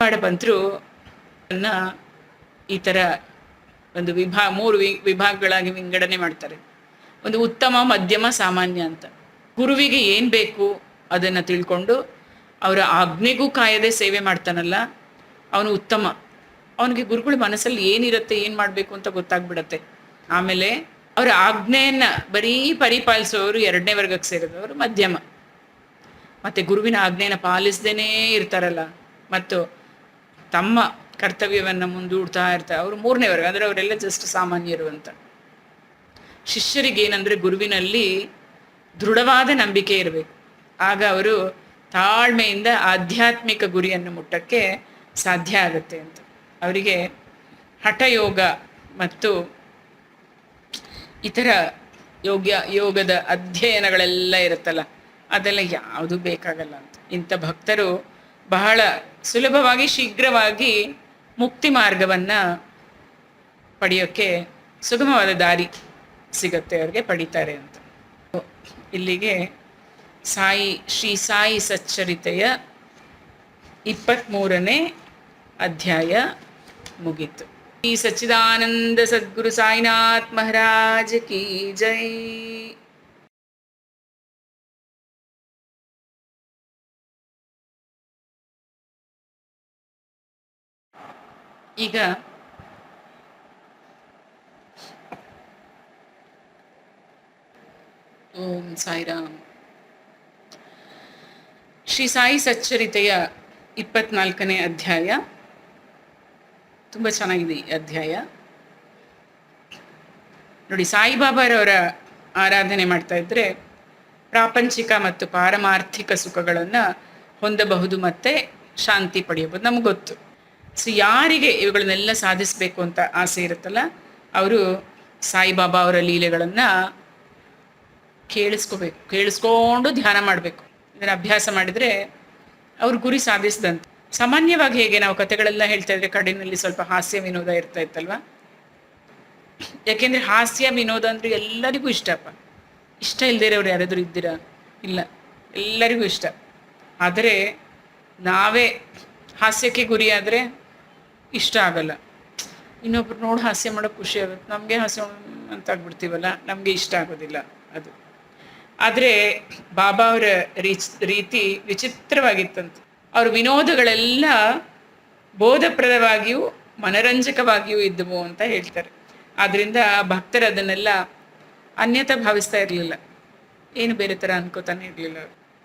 ಪಾಡಪಂತರು ಈ ಥರ ಒಂದು ಮೂರು ವಿಭಾಗಗಳಾಗಿ ವಿಂಗಡಣೆ ಮಾಡ್ತಾರೆ. ಒಂದು ಉತ್ತಮ, ಮಧ್ಯಮ, ಸಾಮಾನ್ಯ ಅಂತ. ಗುರುವಿಗೆ ಏನು ಬೇಕು ಅದನ್ನು ತಿಳ್ಕೊಂಡು ಅವರ ಆಜ್ಞೆಗೂ ಕಾಯದೆ ಸೇವೆ ಮಾಡ್ತಾನಲ್ಲ ಅವನು ಉತ್ತಮ. ಅವನಿಗೆ ಗುರುಗಳ ಮನಸ್ಸಲ್ಲಿ ಏನಿರುತ್ತೆ, ಏನು ಮಾಡಬೇಕು ಅಂತ ಗೊತ್ತಾಗ್ಬಿಡತ್ತೆ. ಆಮೇಲೆ ಅವರ ಆಜ್ಞೆಯನ್ನು ಬರೀ ಪರಿಪಾಲಿಸೋರು ಎರಡನೇ ವರ್ಗಕ್ಕೆ ಸೇರಿದವರು ಮಧ್ಯಮ. ಮತ್ತು ಗುರುವಿನ ಆಜ್ಞೆಯನ್ನು ಪಾಲಿಸದೇನೇ ಇರ್ತಾರಲ್ಲ ಮತ್ತು ತಮ್ಮ ಕರ್ತವ್ಯವನ್ನು ಮುಂದೂಡ್ತಾ ಇರ್ತಾರೆ, ಅವರು ಮೂರನೇ ವರ್ಗ. ಅಂದರೆ ಅವರೆಲ್ಲ ಜಸ್ಟ್ ಸಾಮಾನ್ಯರು ಅಂತ. ಶಿಷ್ಯರಿಗೆ ಏನಂದರೆ ಗುರುವಿನಲ್ಲಿ ದೃಢವಾದ ನಂಬಿಕೆ ಇರಬೇಕು. ಆಗ ಅವರು ತಾಳ್ಮೆಯಿಂದ ಆಧ್ಯಾತ್ಮಿಕ ಗುರಿಯನ್ನು ಮುಟ್ಟಕ್ಕೆ ಸಾಧ್ಯ ಆಗುತ್ತೆ ಅಂತ. ಅವರಿಗೆ ಹಠಯೋಗ ಮತ್ತು ಇತರ ಯೋಗದ ಅಧ್ಯಯನಗಳೆಲ್ಲ ಇರುತ್ತಲ್ಲ, ಅದೆಲ್ಲ ಯಾವುದು ಬೇಕಾಗಲ್ಲ ಅಂತ. ಇಂಥ ಭಕ್ತರು ಬಹಳ ಸುಲಭವಾಗಿ, ಶೀಘ್ರವಾಗಿ ಮುಕ್ತಿ ಮಾರ್ಗವನ್ನು ಪಡೆಯೋಕ್ಕೆ ಸುಗಮವಾದ ದಾರಿ ಸಿಗುತ್ತೆ ಅವ್ರಿಗೆ, ಪಡಿತಾರೆ ಅಂತ. ಇಲ್ಲಿಗೆ ಶ್ರೀ ಸಾಯಿ ಸಚ್ಚರಿತೆಯ 23ನೇ ಅಧ್ಯಾಯ ಮುಗೀತು. ಶ್ರೀ ಸಚ್ಚಿದಾನಂದ ಸದ್ಗುರು ಸಾಯಿನಾಥ್ ಮಹಾರಾಜ್ ಕಿ ಜೈ. ಈಗ ಓಂ ಸಾಯಿರಾಮ್. ಶ್ರೀ ಸಾಯಿ ಸಚ್ಚರಿತೆಯ 24ನೇ ಅಧ್ಯಾಯ ತುಂಬ ಚೆನ್ನಾಗಿದೆ. ಈ ಅಧ್ಯಾಯ ನೋಡಿ, ಸಾಯಿಬಾಬಾರವರ ಆರಾಧನೆ ಮಾಡ್ತಾ ಇದ್ದರೆ ಪ್ರಾಪಂಚಿಕ ಮತ್ತು ಪಾರಮಾರ್ಥಿಕ ಸುಖಗಳನ್ನು ಹೊಂದಬಹುದು ಮತ್ತು ಶಾಂತಿ ಪಡೆಯಬಹುದು, ನಮ್ಗೆ ಗೊತ್ತು. ಸೊ ಯಾರಿಗೆ ಇವುಗಳನ್ನೆಲ್ಲ ಸಾಧಿಸಬೇಕು ಅಂತ ಆಸೆ ಇರುತ್ತಲ್ಲ, ಅವರು ಸಾಯಿಬಾಬಾ ಅವರ ಲೀಲೆಗಳನ್ನು ಕೇಳಿಸ್ಕೊಂಡು ಧ್ಯಾನ ಮಾಡಬೇಕು. ಇದನ್ನು ಅಭ್ಯಾಸ ಮಾಡಿದರೆ ಅವ್ರ ಗುರಿ ಸಾಧಿಸಿದಂತೆ. ಸಾಮಾನ್ಯವಾಗಿ ಹೇಗೆ ನಾವು ಕಥೆಗಳೆಲ್ಲ ಹೇಳ್ತಾ ಇದ್ರೆ ಕಡೆಯಲ್ಲಿ ಸ್ವಲ್ಪ ಹಾಸ್ಯ ವಿನೋದ ಇರ್ತಾ ಇತ್ತಲ್ವ. ಯಾಕೆಂದರೆ ಹಾಸ್ಯ ವಿನೋದ ಅಂದರೆ ಎಲ್ಲರಿಗೂ ಇಷ್ಟಪ್ಪ. ಇಷ್ಟ ಇಲ್ಲದೇ ಇರೋರು ಯಾರಾದರೂ ಇದ್ದೀರಾ? ಇಲ್ಲ, ಎಲ್ಲರಿಗೂ ಇಷ್ಟ. ಆದರೆ ನಾವೇ ಹಾಸ್ಯಕ್ಕೆ ಗುರಿಯಾದರೆ ಇಷ್ಟ ಆಗಲ್ಲ. ಇನ್ನೊಬ್ರು ನೋಡಿ ಹಾಸ್ಯ ಮಾಡೋಕ್ಕೆ ಖುಷಿ ಆಗುತ್ತೆ, ನಮಗೆ ಹಾಸ್ಯ ಅಂತ ಆಗ್ಬಿಡ್ತೀವಲ್ಲ, ನಮಗೆ ಇಷ್ಟ ಆಗೋದಿಲ್ಲ ಅದು. ಆದರೆ ಬಾಬಾ ಅವರ ರೀತಿ ವಿಚಿತ್ರವಾಗಿತ್ತಂತೆ. ಅವ್ರ ವಿನೋದಗಳೆಲ್ಲ ಬೋಧಪ್ರದವಾಗಿಯೂ ಮನರಂಜಕವಾಗಿಯೂ ಇದ್ದವು ಅಂತ ಹೇಳ್ತಾರೆ. ಆದ್ದರಿಂದ ಭಕ್ತರು ಅದನ್ನೆಲ್ಲ ಅನ್ಯತಾ ಭಾವಿಸ್ತಾ ಇರಲಿಲ್ಲ, ಏನು ಬೇರೆ ಥರ ಅನ್ಕೋತಾನೆ ಇರಲಿಲ್ಲ.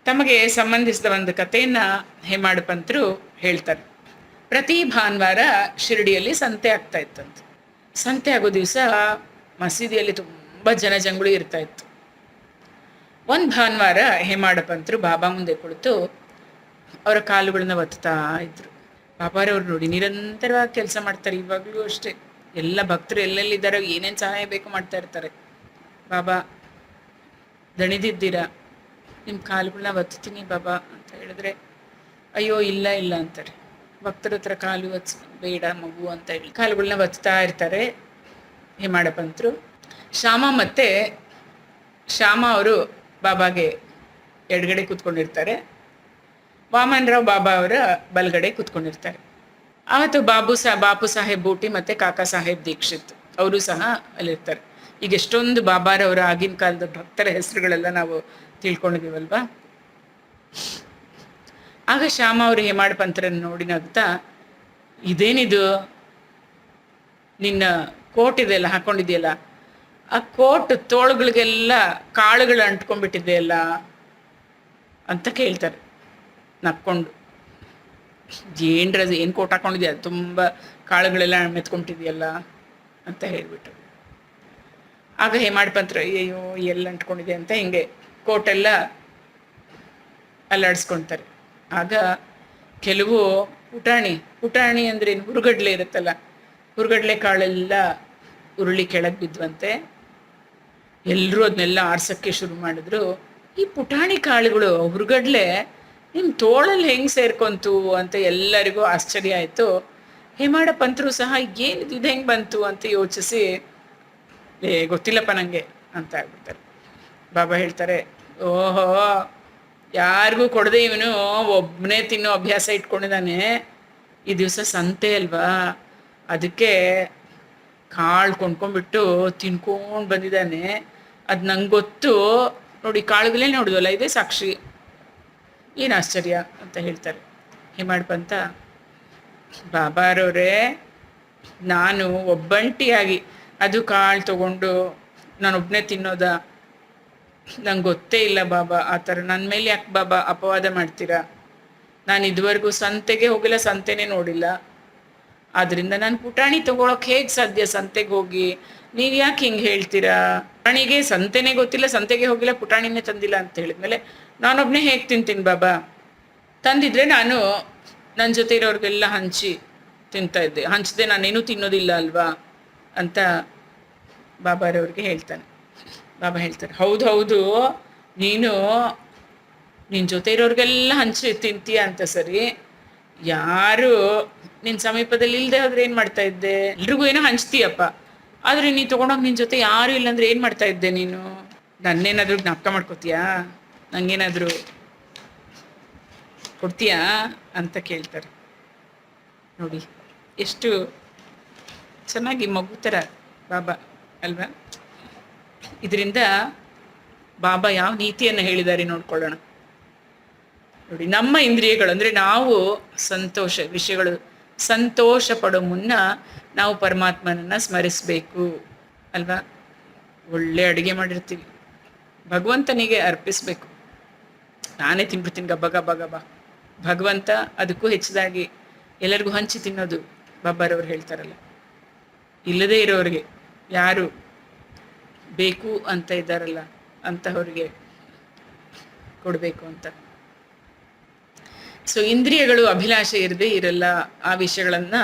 ತಮಗೆ ಸಂಬಂಧಿಸಿದ ಒಂದು ಕಥೆಯನ್ನು ಹೇಮಾಡ್ ಪಂತರು ಹೇಳ್ತಾರೆ. ಪ್ರತಿ ಭಾನುವಾರ ಶಿರಡಿಯಲ್ಲಿ ಸಂತೆ ಆಗ್ತಾ ಇತ್ತಂತೆ. ಸಂತೆ ಆಗೋ ದಿವಸ ಮಸೀದಿಯಲ್ಲಿ ತುಂಬ ಜನಜಂಗುಳಿ ಇರ್ತಾ ಇತ್ತು. ಒಂದು ಭಾನುವಾರ ಹೇಮಾಡ್ ಪಂತರು ಬಾಬಾ ಮುಂದೆ ಕುಳಿತು ಅವರ ಕಾಲುಗಳನ್ನ ಒತ್ತಾ ಇದ್ರು. ಬಾಬಾರವ್ರು ನೋಡಿ ನಿರಂತರವಾಗಿ ಕೆಲಸ ಮಾಡ್ತಾರೆ, ಇವಾಗಲೂ ಅಷ್ಟೇ. ಎಲ್ಲ ಭಕ್ತರು ಎಲ್ಲೆಲ್ಲಿದ್ದಾರೋ ಏನೇನು ಸಹಾಯ ಬೇಕು ಮಾಡ್ತಾ ಇರ್ತಾರೆ. ಬಾಬಾ ದಣಿದಿದ್ದೀರಾ, ನಿಮ್ಮ ಕಾಲುಗಳನ್ನ ಒತ್ತೀನಿ ಬಾಬಾ ಅಂತ ಹೇಳಿದ್ರೆ, ಅಯ್ಯೋ ಇಲ್ಲ ಇಲ್ಲ ಅಂತಾರೆ. ಭಕ್ತರ ಹತ್ರ ಕಾಲು ಬೇಡ ಮಗು ಅಂತ ಹೇಳಿ ಕಾಲುಗಳನ್ನ ಒತ್ತಾ ಇರ್ತಾರೆ ಹೇಮಾಡ್ ಪಂತರು. ಶ್ಯಾಮ ಅವರು ಬಾಬಾಗೆ ಎಡಗಡೆ ಕೂತ್ಕೊಂಡಿರ್ತಾರೆ, ವಾಮನ್ ರಾವ್ ಬಾಬಾ ಅವರ ಬಲಗಡೆ ಕೂತ್ಕೊಂಡಿರ್ತಾರೆ. ಆವತ್ತು ಬಾಪು ಸಾಹೇಬ್ ಬೂಟಿ ಮತ್ತು ಕಾಕಾ ಸಾಹೇಬ್ ದೀಕ್ಷಿತ್ ಅವರು ಸಹ ಅಲ್ಲಿರ್ತಾರೆ. ಈಗ ಎಷ್ಟೊಂದು ಬಾಬಾರವರ ಆಗಿನ ಕಾಲದ ಭಕ್ತರ ಹೆಸರುಗಳೆಲ್ಲ ನಾವು ತಿಳ್ಕೊಂಡಿದ್ದೀವಲ್ವಾ. ಆಗ ಶ್ಯಾಮ ಅವರು ಹೇಮಾಡ್ ಪಂತರನ್ನು ನೋಡಿ ನಗ್ತಾ, ಇದೇನಿದು ನಿನ್ನ ಕೋಟ್ ಇದೆಯಲ್ಲ ಹಾಕ್ಕೊಂಡಿದೆಯಲ್ಲ, ಆ ಕೋಟ್ ತೋಳುಗಳಿಗೆಲ್ಲ ಕಾಳುಗಳು ಅಂಟ್ಕೊಂಡ್ಬಿಟ್ಟಿದೆಯಲ್ಲ ಅಂತ ಕೇಳ್ತಾರೆ ನಕ್ಕೊಂಡು. ಏನು ಕೋಟ್ ಹಾಕ್ಕೊಂಡಿದ್ಯಾ, ತುಂಬ ಕಾಳುಗಳೆಲ್ಲ ಮೆತ್ಕೊಂಡಿದೆಯಲ್ಲ ಅಂತ ಹೇಳಿಬಿಟ್ಟು. ಆಗ ಹೇಮಾಡ್ ಪಂತ್ರ ಅಯ್ಯೋ ಎಲ್ಲ ಅಂಟ್ಕೊಂಡಿದೆ ಅಂತ ಹಿಂಗೆ ಕೋಟೆಲ್ಲ ಅಲ್ಲಾಡಿಸ್ಕೊಳ್ತಾರೆ. ಆಗ ಕೆಲವು ಪುಟಾಣಿ ಅಂದ್ರೆ ಹುರುಗಡ್ಲೆ ಇರುತ್ತಲ್ಲ, ಹುರುಗಡ್ಲೆ ಕಾಳೆಲ್ಲ ಉರುಳಿ ಕೆಳಗೆ ಬಿದ್ವಂತೆ. ಎಲ್ಲರೂ ಅದನ್ನೆಲ್ಲ ಆರ್ಸೋಕ್ಕೆ ಶುರು ಮಾಡಿದ್ರು. ಈ ಪುಟಾಣಿ ಕಾಳುಗಳು ಹುರುಗಡ್ಲೆ ನಿಮ್ಮ ತೋಳಲ್ಲಿ ಹೆಂಗೆ ಸೇರ್ಕೊಂತು ಅಂತ ಎಲ್ಲರಿಗೂ ಆಶ್ಚರ್ಯ ಆಯಿತು. ಹೇಮಾಡ್ ಪಂತರು ಸಹ ಏನಿದು, ಇದು ಹೆಂಗೆ ಬಂತು ಅಂತ ಯೋಚಿಸಿ, ಗೊತ್ತಿಲ್ಲಪ್ಪ ನನಗೆ ಅಂತ ಆಗ್ಬಿಡ್ತಾರೆ. ಬಾಬಾ ಹೇಳ್ತಾರೆ, ಓಹೋ ಯಾರಿಗೂ ಕೊಡದೆ ಇವನು ಒಬ್ಬನೇ ತಿನ್ನೋ ಅಭ್ಯಾಸ ಇಟ್ಕೊಂಡಿದ್ದಾನೆ. ಈ ದಿವಸ ಸಂತೆ ಅಲ್ವಾ, ಅದಕ್ಕೆ ಕಾಳು ಕೊಂಡ್ಕೊಂಡ್ಬಿಟ್ಟು ತಿನ್ಕೊಂಡು ಬಂದಿದ್ದಾನೆ. ಅದು ನಂಗೆ ಗೊತ್ತು ನೋಡಿ, ಕಾಳುಗಳೇ ನೋಡಿದ್ವಲ್ಲ, ಇದೇ ಸಾಕ್ಷಿ, ಏನು ಆಶ್ಚರ್ಯ ಅಂತ ಹೇಳ್ತಾರೆ. ಹೇಮಾಡ್ ಪಂತ, ಬಾಬಾರವರೇ ನಾನು ಒಬ್ಬಂಟಿಯಾಗಿ ಅದು ಕಾಳು ತೊಗೊಂಡು ನಾನೊಬ್ಬನೇ ತಿನ್ನೋದ, ನಂಗೆ ಗೊತ್ತೇ ಇಲ್ಲ ಬಾಬಾ. ಆ ಥರ ನನ್ನ ಮೇಲೆ ಯಾಕೆ ಬಾಬಾ ಅಪವಾದ ಮಾಡ್ತೀರಾ? ನಾನು ಇದುವರೆಗೂ ಸಂತೆಗೆ ಹೋಗಿಲ್ಲ, ಸಂತೆನೇ ನೋಡಿಲ್ಲ. ಆದ್ದರಿಂದ ನಾನು ಪುಟಾಣಿ ತೊಗೊಳಕ್ಕೆ ಹೇಗೆ ಸಾಧ್ಯ? ಸಂತೆಗೆ ಹೋಗಿ ನೀವು ಯಾಕೆ ಹಿಂಗೆ ಹೇಳ್ತೀರಾ? ಪುಟಾಣಿಗೆ ಸಂತೆನೇ ಗೊತ್ತಿಲ್ಲ, ಸಂತೆಗೆ ಹೋಗಿಲ್ಲ, ಪುಟಾಣಿನೇ ತಂದಿಲ್ಲ ಅಂತ ಹೇಳಿದ್ಮೇಲೆ ನಾನೊಬ್ಬನೇ ಹೇಗೆ ತಿಂತೀನಿ ಬಾಬಾ? ತಂದಿದ್ರೆ ನಾನು ನನ್ನ ಜೊತೆ ಇರೋರಿಗೆಲ್ಲ ಹಂಚಿ ತಿಂತಾ ಇದ್ದೆ, ಹಂಚದೆ ನಾನೇನು ತಿನ್ನೋದಿಲ್ಲ ಅಲ್ವಾ ಅಂತ ಬಾಬಾರವ್ರಿಗೆ ಹೇಳ್ತಾನೆ. ಬಾಬಾ ಹೇಳ್ತಾರೆ, ಹೌದು ನೀನು ನಿನ್ನ ಜೊತೆ ಇರೋರಿಗೆಲ್ಲ ಹಂಚಿ ತಿಂತೀಯ ಅಂತ ಸರಿ, ಯಾರು ನಿನ್ನ ಸಮೀಪದಲ್ಲಿ ಇಲ್ಲದೆ ಹೋದ್ರೆ ಏನು ಮಾಡ್ತಾ ಇದ್ದೆ? ಎಲ್ರಿಗೂ ಏನೋ ಹಂಚ್ತೀಯಪ್ಪ, ಆದರೆ ನೀನು ತೊಗೊಂಡೋಗಿ ನಿನ್ನ ಜೊತೆ ಯಾರು ಇಲ್ಲಾಂದ್ರೆ ಏನು ಮಾಡ್ತಾ ಇದ್ದೆ ನೀನು? ನನ್ನೇನಾದರೂ ಜ್ಞಾಪಕ ಮಾಡ್ಕೋತೀಯಾ? ನಂಗೇನಾದರೂ ಕೊಡ್ತೀಯಾ ಅಂತ ಕೇಳ್ತಾರೆ. ನೋಡಿ ಎಷ್ಟು ಚೆನ್ನಾಗಿ ಮಗು ಥರ ಬಾಬಾ ಅಲ್ವಾ? ಇದರಿಂದ ಬಾಬಾ ಯಾವ ನೀತಿಯನ್ನು ಹೇಳಿದ್ದಾರೆ ನೋಡ್ಕೊಳ್ಳೋಣ. ನೋಡಿ, ನಮ್ಮ ಇಂದ್ರಿಯಗಳು ಅಂದರೆ ನಾವು ವಿಷಯಗಳು ಸಂತೋಷ ಪಡೋ ಮುನ್ನ ನಾವು ಪರಮಾತ್ಮನನ್ನು ಸ್ಮರಿಸಬೇಕು ಅಲ್ವಾ? ಒಳ್ಳೆ ಅಡುಗೆ ಮಾಡಿರ್ತೀವಿ, ಭಗವಂತನಿಗೆ ಅರ್ಪಿಸ್ಬೇಕು. ನಾನೇ ತಿನ್ಬಿಡ್ತೀನಿ ಗಬ್ಬ ಗಬ್ಬ ಗಬ್ಬ, ಭಗವಂತ ಅದಕ್ಕೂ ಹೆಚ್ಚಿದಾಗಿ ಎಲ್ಲರಿಗೂ ಹಂಚಿ ತಿನ್ನೋದು ಬಾಬಾರವ್ರು ಹೇಳ್ತಾರಲ್ಲ. ಇಲ್ಲದೇ ಇರೋರಿಗೆ, ಯಾರು ಬೇಕು ಅಂತ ಇದ್ದಾರಲ್ಲ ಅಂತಹವ್ರಿಗೆ ಕೊಡಬೇಕು ಅಂತ. ಸೊ ಇಂದ್ರಿಯಗಳು ಅಭಿಲಾಷೆ ಇರಲ್ಲ. ಆ ವಿಷಯಗಳನ್ನು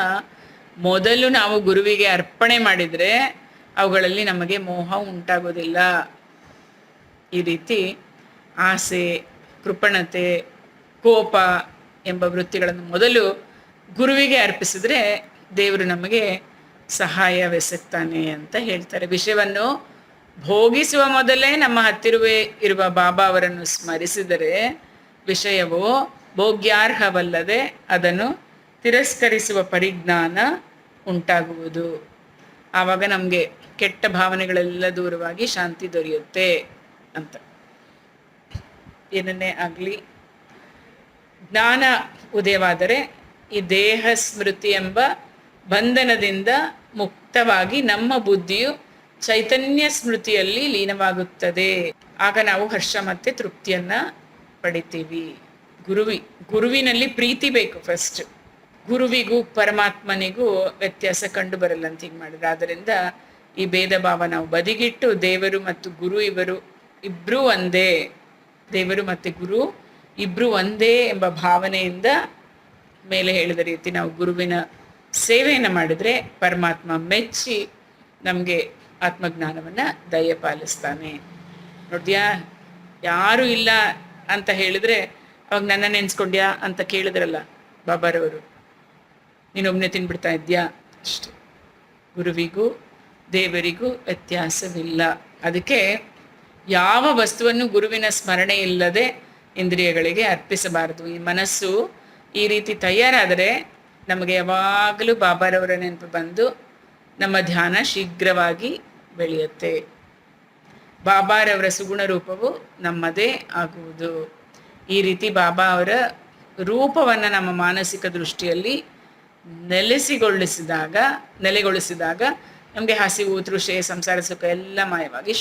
ಮೊದಲು ನಾವು ಗುರುವಿಗೆ ಅರ್ಪಣೆ ಮಾಡಿದರೆ ಅವುಗಳಲ್ಲಿ ನಮಗೆ ಮೋಹ ಉಂಟಾಗೋದಿಲ್ಲ. ಈ ರೀತಿ ಆಸೆ, ಕೃಪಣತೆ, ಕೋಪ ಎಂಬ ವೃತ್ತಿಗಳನ್ನು ಮೊದಲು ಗುರುವಿಗೆ ಅರ್ಪಿಸಿದ್ರೆ ದೇವರು ನಮಗೆ ಸಹಾಯವೆಸಗ್ತಾನೆ ಅಂತ ಹೇಳ್ತಾರೆ. ವಿಷಯವನ್ನು ಭೋಗಿಸುವ ಮೊದಲೇ ನಮ್ಮ ಹತ್ತಿರವೇ ಇರುವ ಬಾಬಾ ಅವರನ್ನು ಸ್ಮರಿಸಿದರೆ ವಿಷಯವು ಭೋಗ್ಯಾರ್ಹವಲ್ಲದೆ ಅದನ್ನು ತಿರಸ್ಕರಿಸುವ ಪರಿಜ್ಞಾನ ಉಂಟಾಗುವುದು. ಆವಾಗ ನಮಗೆ ಕೆಟ್ಟ ಭಾವನೆಗಳೆಲ್ಲ ದೂರವಾಗಿ ಶಾಂತಿ ದೊರೆಯುತ್ತೆ ಅಂತ. ಏನನ್ನೇ ಆಗಲಿ, ಜ್ಞಾನ ಉದಯವಾದರೆ ಈ ದೇಹ ಸ್ಮೃತಿ ಎಂಬ ಬಂಧನದಿಂದ ಮುಕ್ತವಾಗಿ ನಮ್ಮ ಬುದ್ಧಿಯು ಚೈತನ್ಯ ಸ್ಮೃತಿಯಲ್ಲಿ ಲೀನವಾಗುತ್ತದೆ. ಆಗ ನಾವು ಹರ್ಷ ಮತ್ತು ತೃಪ್ತಿಯನ್ನ ಪಡಿತೀವಿ. ಗುರುವಿನಲ್ಲಿ ಪ್ರೀತಿ ಬೇಕು ಫಸ್ಟ್. ಗುರುವಿಗೂ ಪರಮಾತ್ಮನಿಗೂ ವ್ಯತ್ಯಾಸ ಕಂಡು ಬರಲ್ಲ ಅಂತ ಹೀಗೆ ಮಾಡಿದ್ರೆ. ಆದ್ದರಿಂದ ಈ ಭೇದ ಭಾವ ನಾವು ಬದಿಗಿಟ್ಟು ದೇವರು ಮತ್ತು ಗುರು ಇಬ್ರು ಒಂದೇ, ದೇವರು ಮತ್ತು ಗುರು ಇಬ್ರು ಒಂದೇ ಎಂಬ ಭಾವನೆಯಿಂದ ಮೇಲೆ ಹೇಳಿದ ರೀತಿ ನಾವು ಗುರುವಿನ ಸೇವೆಯನ್ನು ಮಾಡಿದರೆ ಪರಮಾತ್ಮ ಮೆಚ್ಚಿ ನಮಗೆ ಆತ್ಮಜ್ಞಾನವನ್ನು ದಯಪಾಲಿಸ್ತಾನೆ. ನೋಡ್ದ್ಯಾ, ಯಾರು ಇಲ್ಲ ಅಂತ ಹೇಳಿದ್ರೆ ಅವಾಗ ನನ್ನ ನೆನೆಸ್ಕೊಂಡ್ಯಾ ಅಂತ ಕೇಳಿದ್ರಲ್ಲ ಬಾಬಾರವರು, ನೀನೊಬ್ಬನೇ ತಿನ್ಬಿಡ್ತಾ ಇದ್ಯಾ ಅಷ್ಟೆ. ಗುರುವಿಗೂ ದೇವರಿಗೂ ವ್ಯತ್ಯಾಸವಿಲ್ಲ. ಅದಕ್ಕೆ ಯಾವ ವಸ್ತುವನ್ನು ಗುರುವಿನ ಸ್ಮರಣೆ ಇಲ್ಲದೆ ಇಂದ್ರಿಯಗಳಿಗೆ ಅರ್ಪಿಸಬಾರದು. ಈ ಮನಸ್ಸು ಈ ರೀತಿ ತಯಾರಾದರೆ ನಮಗೆ ಯಾವಾಗಲೂ ಬಾಬಾರವರ ನೆನಪು ಬಂದು ನಮ್ಮ ಧ್ಯಾನ ಶೀಘ್ರವಾಗಿ ಬೆಳೆಯುತ್ತೆ. ಬಾಬಾರವರ ಸುಗುಣ ರೂಪವು ನಮ್ಮದೇ ಆಗುವುದು. ಈ ರೀತಿ ಬಾಬಾ ಅವರ ರೂಪವನ್ನು ನಮ್ಮ ಮಾನಸಿಕ ದೃಷ್ಟಿಯಲ್ಲಿ ನೆಲೆಗೊಳಿಸಿದಾಗ ನಮಗೆ ಹಸಿವು, ತೃಷೆ, ಸಂಸಾರ ಸುಖ ಎಲ್ಲ ಮಾಯವಾಗಿ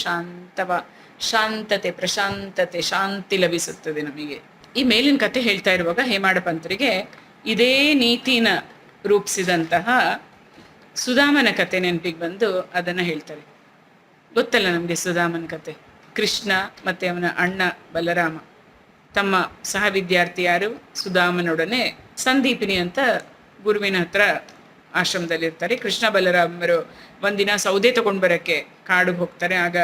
ಶಾಂತತೆ, ಪ್ರಶಾಂತತೆ, ಶಾಂತಿ ಲಭಿಸುತ್ತದೆ ನಮಗೆ. ಈ ಮೇಲಿನ ಕತೆ ಹೇಳ್ತಾ ಇರುವಾಗ ಹೇಮಾಡ ಪಂತರಿಗೆ ಇದೇ ನೀತಿನ ರೂಪಿಸಿದಂತಹ ಸುಧಾಮನ ಕತೆ ನೆನಪಿಗೆ ಬಂದು ಅದನ್ನು ಹೇಳ್ತಾರೆ. ಗೊತ್ತಲ್ಲ ನಮಗೆ ಸುಧಾಮನ ಕತೆ. ಕೃಷ್ಣ ಮತ್ತು ಅವನ ಅಣ್ಣ ಬಲರಾಮ ತಮ್ಮ ಸಹ ವಿದ್ಯಾರ್ಥಿ ಯಾರು ಸುಧಾಮನೊಡನೆ ಸಂದೀಪಿನಿ ಅಂತ ಗುರುವಿನ ಹತ್ರ ಆಶ್ರಮದಲ್ಲಿರ್ತಾರೆ. ಕೃಷ್ಣ ಬಲರಾಮರು ಒಂದಿನ ಸೌದೆ ತಗೊಂಡು ಬರೋಕ್ಕೆ ಕಾಡಿಗೆ ಹೋಗ್ತಾರೆ. ಆಗ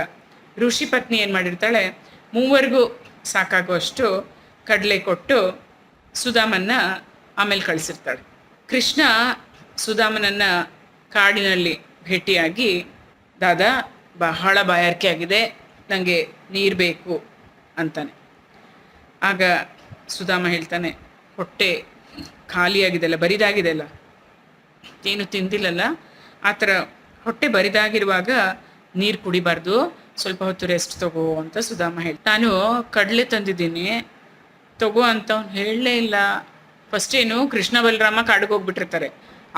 ಋಷಿ ಪತ್ನಿ ಏನು ಮಾಡಿರ್ತಾಳೆ, ಮೂವರಿಗೂ ಸಾಕಾಗುವಷ್ಟು ಕಡಲೆ ಕೊಟ್ಟು ಸುಧಾಮನ್ನ ಆಮೇಲೆ ಕಳಿಸಿರ್ತಾಳೆ. ಕೃಷ್ಣ ಸುಧಾಮನನ್ನು ಕಾಡಿನಲ್ಲಿ ಭೇಟಿಯಾಗಿ, ದಾದಾ ಬಹಳ ಬಾಯಾರಿಕೆ ಆಗಿದೆ, ನನಗೆ ನೀರು ಬೇಕು ಅಂತಾನೆ. ಆಗ ಸುಧಾಮ ಹೇಳ್ತಾನೆ, ಹೊಟ್ಟೆ ಖಾಲಿಯಾಗಿದೆಲ್ಲ, ಬರಿದಾಗಿದೆಲ್ಲ, ಏನು ತಿಂದಿಲ್ಲಲ್ಲ, ಆ ಥರ ಹೊಟ್ಟೆ ಬರಿದಾಗಿರುವಾಗ ನೀರು ಕುಡಿಬಾರ್ದು, ಸ್ವಲ್ಪ ಹೊತ್ತು ರೆಸ್ಟ್ ತಗೋ ಅಂತ ಸುಧಾಮ ನಾನು ಕಡಲೆ ತಂದಿದ್ದೀನಿ ತಗೋ ಅಂತ ಅವ್ನು ಹೇಳಲೇ ಇಲ್ಲ. ಫಸ್ಟ್ ಏನು ಕೃಷ್ಣ ಬಲರಾಮ ಕಾಡಿಗೆ ಹೋಗ್ಬಿಟ್ಟಿರ್ತಾರೆ,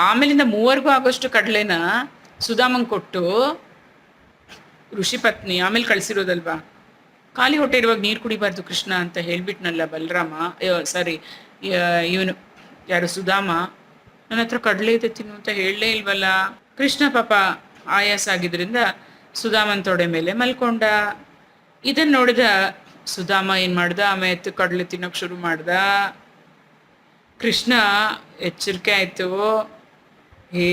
ಆಮೇಲಿಂದ ಮೂವರೆಗೂ ಆಗೋಷ್ಟು ಕಡಲೆನ ಸುಧಾಮಂಗೆ ಕೊಟ್ಟು ಋಷಿ ಪತ್ನಿ ಆಮೇಲೆ ಕಳಿಸಿರೋದಲ್ವಾ. ಖಾಲಿ ಹೊಟ್ಟೆ ಇರುವಾಗ ನೀರು ಕುಡಿಬಾರ್ದು ಕೃಷ್ಣ ಅಂತ ಹೇಳ್ಬಿಟ್ನಲ್ಲ ಬಲರಾಮ, ಸಾರಿ ಇವನು ಯಾರು ಸುಧಾಮ, ನನ್ನ ಹತ್ರ ಕಡಲೆ ಇದೆ ತಿನ್ನು ಅಂತ ಹೇಳಲೇ ಇಲ್ವಲ್ಲ. ಕೃಷ್ಣ ಪಾಪ ಆಯಾಸ ಆಗಿದ್ರಿಂದ ಸುಧಾಮನ್ ತೊಡೆ ಮೇಲೆ ಮಲ್ಕೊಂಡ. ಇದನ್ನು ನೋಡಿದ ಸುಧಾಮ ಏನು ಮಾಡ್ದ, ಆಮೇಲೆ ಕಡಲೆ ತಿನ್ನೋಕೆ ಶುರು ಮಾಡ್ದ. ಕೃಷ್ಣ ಎಚ್ಚರಿಕೆ ಆಯಿತು. ಹೇ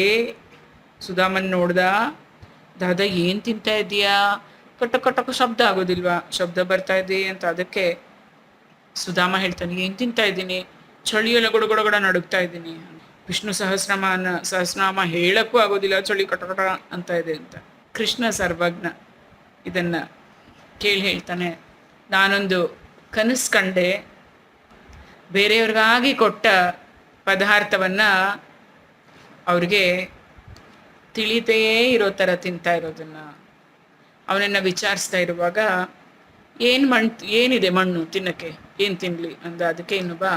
ಸುಧಾಮನ್ ನೋಡ್ದ, ದಾದಾ ಏನು ತಿಂತಾ ಇದೀಯಾ, ಕಟ್ಟಕ ಶಬ್ದ ಆಗೋದಿಲ್ವಾ, ಶಬ್ದ ಬರ್ತಾ ಇದೆ ಅಂತ. ಅದಕ್ಕೆ ಸುಧಾಮ ಹೇಳ್ತಾನೆ, ಏನು ತಿಂತಾ ಇದ್ದೀನಿ, ಚಳಿಯೆಲ್ಲ ಗುಡಗುಡಗಡ ನಡುಗ್ತಾ ಇದ್ದೀನಿ. ವಿಷ್ಣು ಸಹಸ್ರನಾಮ ಹೇಳಕ್ಕೂ ಆಗೋದಿಲ್ಲ, ಚಳಿ ಕಟಕಟ ಅಂತ ಇದೆ ಅಂತ. ಕೃಷ್ಣ ಸರ್ವಜ್ಞ ಇದನ್ನ ಕೇಳಿ ಹೇಳ್ತಾನೆ, ನಾನೊಂದು ಕನಸು ಕಂಡೆ, ಬೇರೆಯವ್ರಿಗಾಗಿ ಕೊಟ್ಟ ಪದಾರ್ಥವನ್ನ ಅವ್ರಿಗೆ ತಿಳಿದೇ ಇರೋ ಥರ ತಿಂತಾ ಇರೋದನ್ನ. ಅವನನ್ನ ವಿಚಾರಿಸ್ತಾ ಇರುವಾಗ ಏನಿದೆ ಮಣ್ಣು ತಿನ್ನಕ್ಕೆ, ಏನು ತಿನ್ನಲಿ ಅಂದ. ಅದಕ್ಕೆ ಇನ್ನೊಬ್ಬ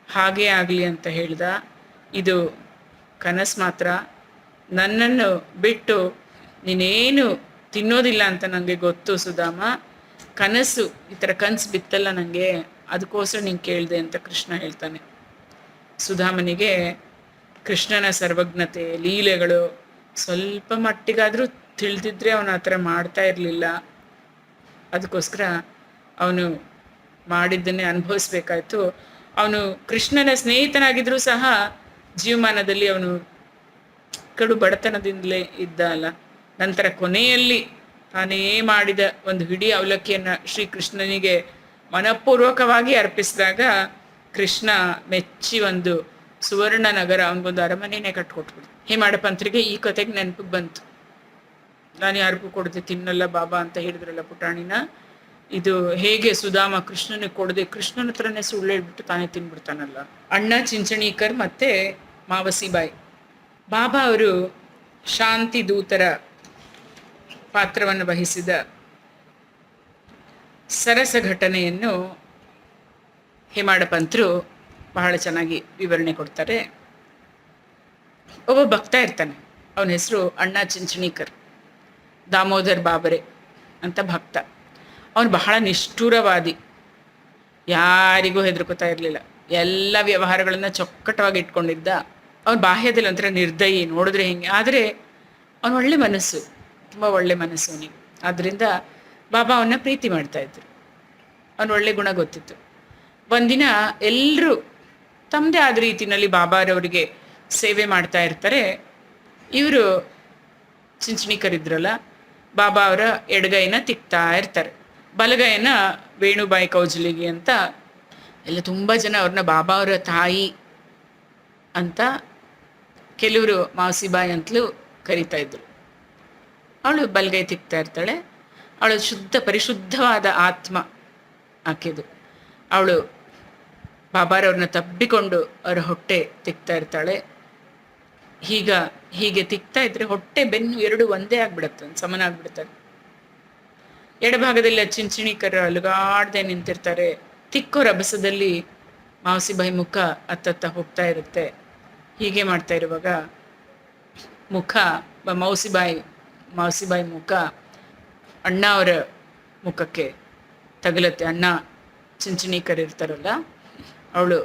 ಹಾಗೇ ಆಗಲಿ ಅಂತ ಹೇಳ್ದ, ಇದು ಕನಸು ಮಾತ್ರ, ನನ್ನನ್ನು ಬಿಟ್ಟು ನೀನೇನು ತಿನ್ನೋದಿಲ್ಲ ಅಂತ ನನಗೆ ಗೊತ್ತು ಸುಧಾಮ. ಕನಸು ಈ ಥರ ಕನಸು ಬಿತ್ತಲ್ಲ ನನಗೆ, ಅದಕ್ಕೋಸ್ಕರ ನೀನು ಕೇಳಿದೆ ಅಂತ ಕೃಷ್ಣ ಹೇಳ್ತಾನೆ. ಸುಧಾಮನಿಗೆ ಕೃಷ್ಣನ ಸರ್ವಜ್ಞತೆ ಲೀಲೆಗಳು ಸ್ವಲ್ಪ ಮಟ್ಟಿಗಾದರೂ ತಿಳಿದಿದ್ರೆ ಅವನು ಆ ಥರ ಮಾಡ್ತಾ ಇರಲಿಲ್ಲ. ಅದಕ್ಕೋಸ್ಕರ ಅವನು ಮಾಡಿದ್ದನ್ನೇ ಅನುಭವಿಸ್ಬೇಕಾಯ್ತು. ಅವನು ಕೃಷ್ಣನ ಸ್ನೇಹಿತನಾಗಿದ್ರೂ ಸಹ ಜೀವಮಾನದಲ್ಲಿ ಅವನು ಕಡು ಬಡತನದಿಂದಲೇ ಇದ್ದ ಅಲ್ಲ. ನಂತರ ಕೊನೆಯಲ್ಲಿ ತಾನೇ ಮಾಡಿದ ಒಂದು ಹಿಡಿ ಅವಲಕ್ಕಿಯನ್ನು ಶ್ರೀಕೃಷ್ಣನಿಗೆ ಮನಪೂರ್ವಕವಾಗಿ ಅರ್ಪಿಸಿದಾಗ ಕೃಷ್ಣ ಮೆಚ್ಚಿ ಒಂದು ಸುವರ್ಣ ನಗರ, ಅವನಿಗೊಂದು ಅರಮನೆಯೇ ಕಟ್ಕೊಟ್ಬಿಡ್ತು. ಹೇಮಾಡಪಂತ್ರಿಗೆ ಈ ಕತೆಗೆ ನೆನಪಿಗೆ ಬಂತು, ನಾನು ಯಾರಿಗೂ ಕೊಡದೆ ತಿನ್ನಲ್ಲ ಬಾಬಾ ಅಂತ ಹೇಳಿದ್ರಲ್ಲ ಪುಟಾಣಿನ, ಇದು ಹೇಗೆ ಸುಧಾಮ ಕೃಷ್ಣನಿಗೆ ಕೊಡದೆ ಕೃಷ್ಣನ ಹತ್ರನೇ ಸುಳ್ಳು ಹೇಳ್ಬಿಟ್ಟು ತಾನೇ ತಿನ್ಬಿಡ್ತಾನಲ್ಲ. ಅಣ್ಣ ಚಿಂಚಣೀಕರ್ ಮತ್ತೆ ಮಾವಸಿಬಾಯಿ. ಬಾಬಾ ಅವರು ಶಾಂತಿ ದೂತರ ಪಾತ್ರವನ್ನು ವಹಿಸಿದ ಸರಸ ಘಟನೆಯನ್ನು ಹೇಮಾಡಪಂತರು ಬಹಳ ಚೆನ್ನಾಗಿ ವಿವರಣೆ ಕೊಡ್ತಾರೆ. ಒಬ್ಬ ಭಕ್ತ ಇರ್ತಾನೆ, ಅವನ ಹೆಸರು ಅಣ್ಣ ಚಿಂಚಣೀಕರ್, ದಾಮೋದರ್ ಬಾಬರೆ ಅಂತ ಭಕ್ತ. ಅವನು ಬಹಳ ನಿಷ್ಠುರವಾದಿ, ಯಾರಿಗೂ ಹೆದರ್ಕೋತಾ ಇರಲಿಲ್ಲ, ಎಲ್ಲ ವ್ಯವಹಾರಗಳನ್ನು ಚೊಕ್ಕಟವಾಗಿ ಇಟ್ಕೊಂಡಿದ್ದ. ಅವನ ಬಾಹ್ಯದಲ್ಲಿ ಒಂಥರ ನಿರ್ದಯಿ, ನೋಡಿದ್ರೆ ಹಿಂಗೆ, ಆದರೆ ಅವನು ಒಳ್ಳೆ ಮನಸ್ಸು, ತುಂಬ ಒಳ್ಳೆ ಮನಸ್ಸು ಅವನಿಗೆ. ಆದ್ದರಿಂದ ಬಾಬಾ ಅವನ್ನ ಪ್ರೀತಿ ಮಾಡ್ತಾಯಿದ್ರು. ಅವನ ಒಳ್ಳೆ ಗುಣ ಗೊತ್ತಿತ್ತು. ಒಂದಿನ ಎಲ್ಲರೂ ತಮ್ಮದೇ ಆದ ರೀತಿಯಲ್ಲಿ ಬಾಬಾರವರಿಗೆ ಸೇವೆ ಮಾಡ್ತಾ ಇರ್ತಾರೆ. ಇವರು ಚಿಂಚಣಿಕರಿದ್ರಲ್ಲ, ಬಾಬಾ ಅವರ ಎಡಗೈನ ತಿಕ್ತಾ ಇರ್ತಾರೆ, ಬಲಗೈನ ವೇಣುಬಾಯಿ ಕೌಜಲಿಗೆ ಅಂತ. ಎಲ್ಲ ತುಂಬ ಜನ ಅವ್ರನ್ನ ಬಾಬಾ ಅವರ ತಾಯಿ ಅಂತ, ಕೆಲವರು ಮಾವಸಿಬಾಯಿ ಅಂತಲೂ ಕರಿತಾ ಇದ್ರು. ಅವಳು ಬಲಗೈ ತಿಕ್ತಾ ಇರ್ತಾಳೆ. ಅವಳು ಪರಿಶುದ್ಧವಾದ ಆತ್ಮ ಆಕೆದು. ಅವಳು ಬಾಬಾರವ್ರನ್ನ ತಬ್ಬಿಕೊಂಡು ಅವರ ಹೊಟ್ಟೆ ತಿಕ್ತಾ ಇರ್ತಾಳೆ. ಹೀಗೆ ತಿಕ್ತಾ ಇದ್ರೆ ಹೊಟ್ಟೆ ಬೆನ್ನು ಎರಡು ಒಂದೇ ಆಗ್ಬಿಡತ್ತೆ, ಸಮನಾಗ್ಬಿಡ್ತಾರೆ. ಎಡಭಾಗದಲ್ಲಿ ಚಿಂಚಣಿಕರ ಅಲುಗಾಡದೆ ನಿಂತಿರ್ತಾರೆ. ತಿಕ್ಕೋ ರಭಸದಲ್ಲಿ ಮಾವಸಿಬಾಯಿ ಮುಖ ಅತ್ತತ್ತ ಹೋಗ್ತಾ ಇರುತ್ತೆ. ಹೀಗೆ ಮಾಡ್ತಾ ಇರುವಾಗ ಮುಖ ಮಾವಸಿಬಾಯಿ ಮುಖ ಅಣ್ಣ ಅವರ ಮುಖಕ್ಕೆ ತಗಲತ್ತೆ. ಅಣ್ಣ ಚಿಂಚಣೀಕರ್ ಇರ್ತಾರಲ್ಲ, ಅವಳು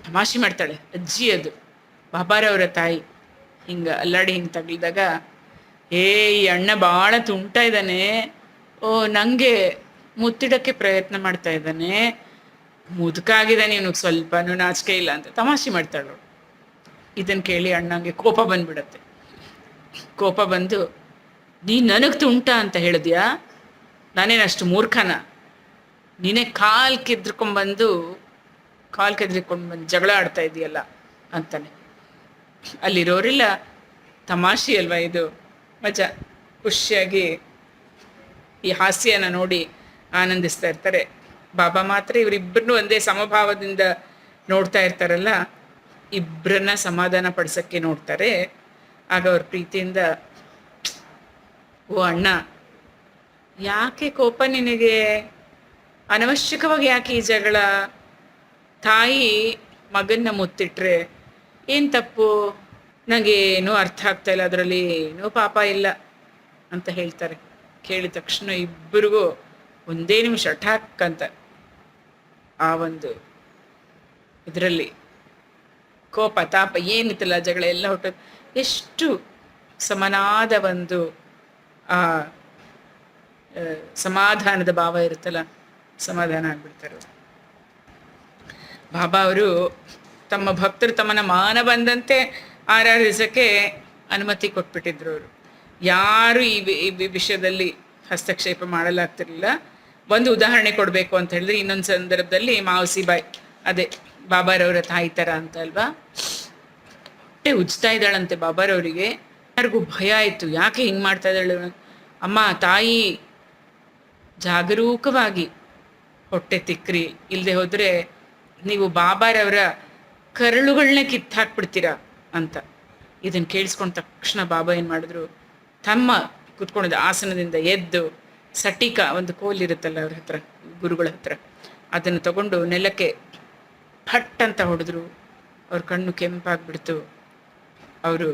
ತಮಾಷೆ ಮಾಡ್ತಾಳೆ. ಅಜ್ಜಿ ಅದು ಬಾಬಾರವರ ತಾಯಿ ಹಿಂಗೆ ಅಲ್ಲಾಡಿ ಹಿಂಗೆ ತಗಲಿದಾಗ, ಈ ಅಣ್ಣ ಭಾಳ ತುಂಟ ಇದ್ದಾನೆ, ಓ ನನಗೆ ಮುತ್ತಿಡೋಕ್ಕೆ ಪ್ರಯತ್ನ ಮಾಡ್ತಾ ಇದ್ದಾನೆ, ಮುದುಕಾಗಿದ್ದಾನೆ, ಇವನಿಗೆ ಸ್ವಲ್ಪನೂ ನಾಚಿಕೆ ಇಲ್ಲ ಅಂತ ತಮಾಷೆ ಮಾಡ್ತಾಳು. ಇದನ್ನು ಕೇಳಿ ಅಣ್ಣಂಗೆ ಕೋಪ ಬಂದ್ಬಿಡತ್ತೆ. ಕೋಪ ಬಂದು, ನೀನು ನನಗೆ ತುಂಟ ಅಂತ ಹೇಳಿದ್ಯಾ? ನಾನೇನಷ್ಟು ಮೂರ್ಖನ? ನೀನೇ ಕಾಲು ಕೆದ್ರಿಕೊಂಡು ಬಂದು ಜಗಳ ಆಡ್ತಾ ಇದೆಯಲ್ಲ ಅಂತಾನೆ. ಅಲ್ಲಿರೋರೆಲ್ಲ ತಮಾಷೆ ಅಲ್ವಾ ಇದು, ಮಜಾ, ಖುಷಿಯಾಗಿ ಈ ಹಾಸ್ಯನ ನೋಡಿ ಆನಂದಿಸ್ತಾ ಇರ್ತಾರೆ. ಬಾಬಾ ಮಾತ್ರ ಇವರಿಬ್ಬರನ್ನೂ ಒಂದೇ ಸಮಭಾವದಿಂದ ನೋಡ್ತಾ ಇರ್ತಾರಲ್ಲ, ಇಬ್ಬರನ್ನ ಸಮಾಧಾನ ಪಡಿಸೋಕ್ಕೆ ನೋಡ್ತಾರೆ. ಆಗ ಅವ್ರ ಪ್ರೀತಿಯಿಂದ, ಓ ಅಣ್ಣ, ಯಾಕೆ ಕೋಪ ನಿನಗೆ? ಅನವಶ್ಯಕವಾಗಿ ಯಾಕೆ ಈ ಜಗಳ? ತಾಯಿ ಮಗನ್ನ ಮುತ್ತಿಟ್ರೆ ಏನು ತಪ್ಪು? ನನಗೇನೂ ಅರ್ಥ ಆಗ್ತಾ ಇಲ್ಲ, ಅದರಲ್ಲಿ ಏನೂ ಪಾಪ ಇಲ್ಲ ಅಂತ ಹೇಳ್ತಾರೆ. ಕೇಳಿದ ತಕ್ಷಣ ಇಬ್ಬರಿಗೂ ಒಂದೇ ನಿಮಿಷ ಠಾಕ್ ಅಂತ ಆ ಒಂದು ಇದರಲ್ಲಿ ಕೋಪ ತಾಪ ಏನಿತ್ತಲ್ಲ, ಜಗಳ ಎಲ್ಲ ಹೊಟ್ಟೋದು. ಎಷ್ಟು ಸಮನಾದ ಒಂದು ಆ ಸಮಾಧಾನದ ಭಾವ ಇರುತ್ತಲ್ಲ, ಸಮಾಧಾನ ಆಗ್ಬಿಡ್ತಾರೆ. ಬಾಬಾ ಅವರು ತಮ್ಮ ಭಕ್ತರು ತಮ್ಮನ್ನ ಮಾನ ಬಂದಂತೆ ಆರಾಧಿಸೋಕ್ಕೆ ಅನುಮತಿ ಕೊಟ್ಬಿಟ್ಟಿದ್ರು. ಅವರು ಯಾರು ಈ ವಿಷಯದಲ್ಲಿ ಹಸ್ತಕ್ಷೇಪ ಮಾಡಲಾಗ್ತಿರ್ಲಿಲ್ಲ. ಒಂದು ಉದಾಹರಣೆ ಕೊಡಬೇಕು ಅಂತ ಹೇಳಿದ್ರೆ, ಇನ್ನೊಂದು ಸಂದರ್ಭದಲ್ಲಿ ಮಾವಸಿಬಾಯಿ, ಅದೇ ಬಾಬಾರವರ ತಾಯಿ ಥರ ಅಂತ ಅಲ್ವಾ. ಹೊಟ್ಟೆ ಉಜ್ತಾ ಇದ್ದಾಳಂತೆ ಬಾಬಾರವರಿಗೆ. ಯಾರಿಗೂ ಭಯ ಆಯಿತು, ಯಾಕೆ ಹಿಂಗೆ ಮಾಡ್ತಾ ಇದ್ದಾಳೆ ಅಮ್ಮ ತಾಯಿ, ಜಾಗರೂಕವಾಗಿ ಹೊಟ್ಟೆ ತಿಕ್ಕ್ರಿ, ಇಲ್ಲದೆ ಹೋದರೆ ನೀವು ಬಾಬಾರವರ ಕರಳುಗಳನ್ನೇ ಕಿತ್ತಾಕ್ಬಿಡ್ತೀರಾ ಅಂತ. ಇದನ್ನು ಕೇಳಿಸ್ಕೊಂಡ ತಕ್ಷಣ ಬಾಬಾ ಏನು ಮಾಡಿದ್ರು, ತಮ್ಮ ಕುತ್ಕೊಂಡಿದ್ದ ಆಸನದಿಂದ ಎದ್ದು ಸಟಿಕ, ಒಂದು ಕೋಲಿರುತ್ತಲ್ಲ ಅವ್ರ ಹತ್ರ, ಗುರುಗಳ ಹತ್ರ, ಅದನ್ನು ತಗೊಂಡು ನೆಲಕ್ಕೆ ಫಟ್ ಅಂತ ಹೊಡೆದ್ರು. ಅವ್ರ ಕಣ್ಣು ಕೆಂಪಾಗ್ಬಿಡ್ತು. ಅವರು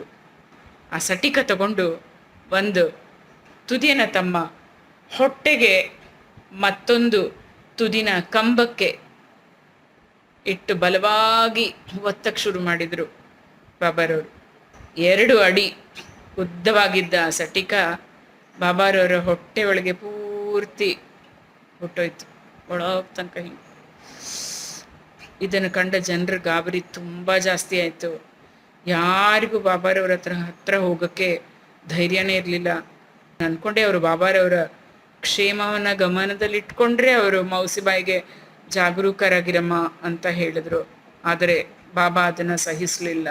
ಆ ಸಟಿಕ ತಗೊಂಡು ಒಂದು ತುದಿಯನ್ನು ತಮ್ಮ ಹೊಟ್ಟೆಗೆ ಮತ್ತೊಂದು ತುದಿನ ಕಂಬಕ್ಕೆ ಇಟ್ಟು ಬಲವಾಗಿ ಒತ್ತಕ್ಕೆ ಶುರು ಮಾಡಿದರು ಬಾಬಾರವರು. 2 ಅಡಿ ಉದ್ದವಾಗಿದ್ದ ಆ ಸಟಿಕ ಬಾಬಾರವರ ಹೊಟ್ಟೆ ಒಳಗೆ ಪೂರ್ತಿ ಹುಟ್ಟೋಯ್ತು, ಒಳಗೆ ತನಕ ಹಿಂಗೆ. ಇದನ್ನು ಕಂಡ ಜನರ ಗಾಬರಿ ತುಂಬ ಜಾಸ್ತಿ ಆಯಿತು. ಯಾರಿಗೂ ಬಾಬಾರವ್ರ ಹತ್ರ ಹೋಗೋಕ್ಕೆ ಧೈರ್ಯನೇ ಇರಲಿಲ್ಲ. ಅಂದ್ಕೊಂಡೆ ಅವರು ಬಾಬಾರವರ ಕ್ಷೇಮವನ್ನು ಗಮನದಲ್ಲಿಟ್ಕೊಂಡ್ರೆ ಅವರು ಮೌಸಿಬಾಯಿಗೆ ಜಾಗರೂಕರಾಗಿರಮ್ಮ ಅಂತ ಹೇಳಿದ್ರು. ಆದರೆ ಬಾಬಾ ಅದನ್ನು ಸಹಿಸಲಿಲ್ಲ.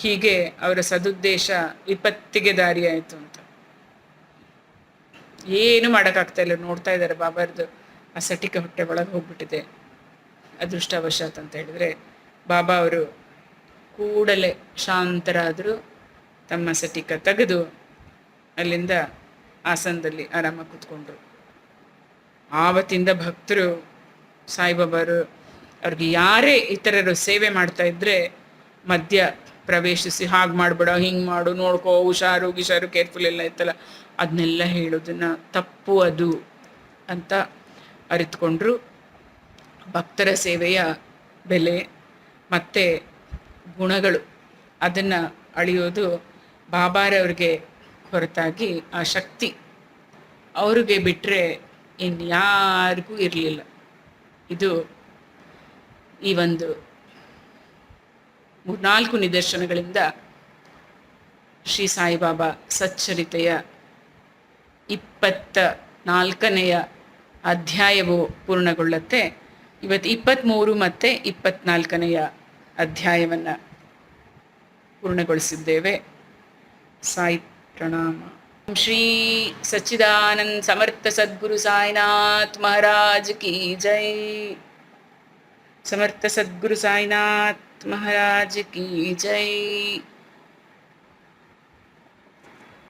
ಹೀಗೆ ಅವರ ಸದುದ್ದೇಶ ವಿಪತ್ತಿಗೆ ದಾರಿಯಾಯಿತು ಅಂತ. ಏನು ಮಾಡೋಕ್ಕಾಗ್ತಾ ಇಲ್ಲ. ನೋಡ್ತಾ ಇದ್ದಾರೆ ಬಾಬಾರದು ಆ ಸಟಿಕ ಹೊಟ್ಟೆ ಒಳಗೆ ಹೋಗ್ಬಿಟ್ಟಿದೆ. ಅದೃಷ್ಟವಶಾತ್ ಅಂತ ಹೇಳಿದರೆ ಬಾಬಾ ಅವರು ಕೂಡಲೇ ಶಾಂತರಾದರು. ತಮ್ಮ ಸಟಿಕ ತೆಗೆದು ಅಲ್ಲಿಂದ ಆಸನದಲ್ಲಿ ಆರಾಮಾಗಿ ಕೂತ್ಕೊಂಡ್ರು. ಆವತ್ತಿಂದ ಭಕ್ತರು ಸಾಯಿಬಾಬಾರು ಅವ್ರಿಗೆ ಯಾರೇ ಇತರರು ಸೇವೆ ಮಾಡ್ತಾ ಇದ್ರೆ ಮಧ್ಯ ಪ್ರವೇಶಿಸಿ ಹಾಗೆ ಮಾಡಬೇಡ, ಹಿಂಗೆ ಮಾಡು, ನೋಡ್ಕೋ, ಹುಷಾರು ಗಿಷಾರು, ಕೇರ್ಫುಲ್ ಎಲ್ಲ ಇತ್ತಲ್ಲ, ಅದನ್ನೆಲ್ಲ ಹೇಳೋದನ್ನು ತಪ್ಪು ಅದು ಅಂತ ಅರಿತುಕೊಂಡ್ರು. ಭಕ್ತರ ಸೇವೆಯ ಬೆಲೆ ಮತ್ತು ಗುಣಗಳು ಅದನ್ನು ಅಳಿಯೋದು ಬಾಬಾರವ್ರಿಗೆ ಹೊರತಾಗಿ ಆ ಶಕ್ತಿ ಅವ್ರಿಗೆ ಬಿಟ್ಟರೆ ಇನ್ಯಾರಿಗೂ ಇರಲಿಲ್ಲ. ಇದು ಈ ಒಂದು 3-4 ನಿದರ್ಶನಗಳಿಂದ ಶ್ರೀ ಸಾಯಿಬಾಬಾ ಸಚ್ಚರಿತೆಯ 24ನೆಯ ಅಧ್ಯಾಯವು ಪೂರ್ಣಗೊಳ್ಳುತ್ತೆ. ಇವತ್ತು 23 ಮತ್ತು 24ನೆಯ ಅಧ್ಯಾಯವನ್ನು ಪೂರ್ಣಗೊಳಿಸಿದ್ದೇವೆ. ಸಾಯಿ ಪ್ರಣಾಮ. ಶ್ರೀ ಸಚ್ಚಿದಾನಂದ ಸಮರ್ಥ ಸದ್ಗುರು ಸಾಯಿನಾಥ್ ಮಹಾರಾಜ್ ಕಿ ಜೈ. ಸಮರ್ಥ ಸದ್ಗುರು ಸಾಯಿನಾಥ್ महाराज की जय।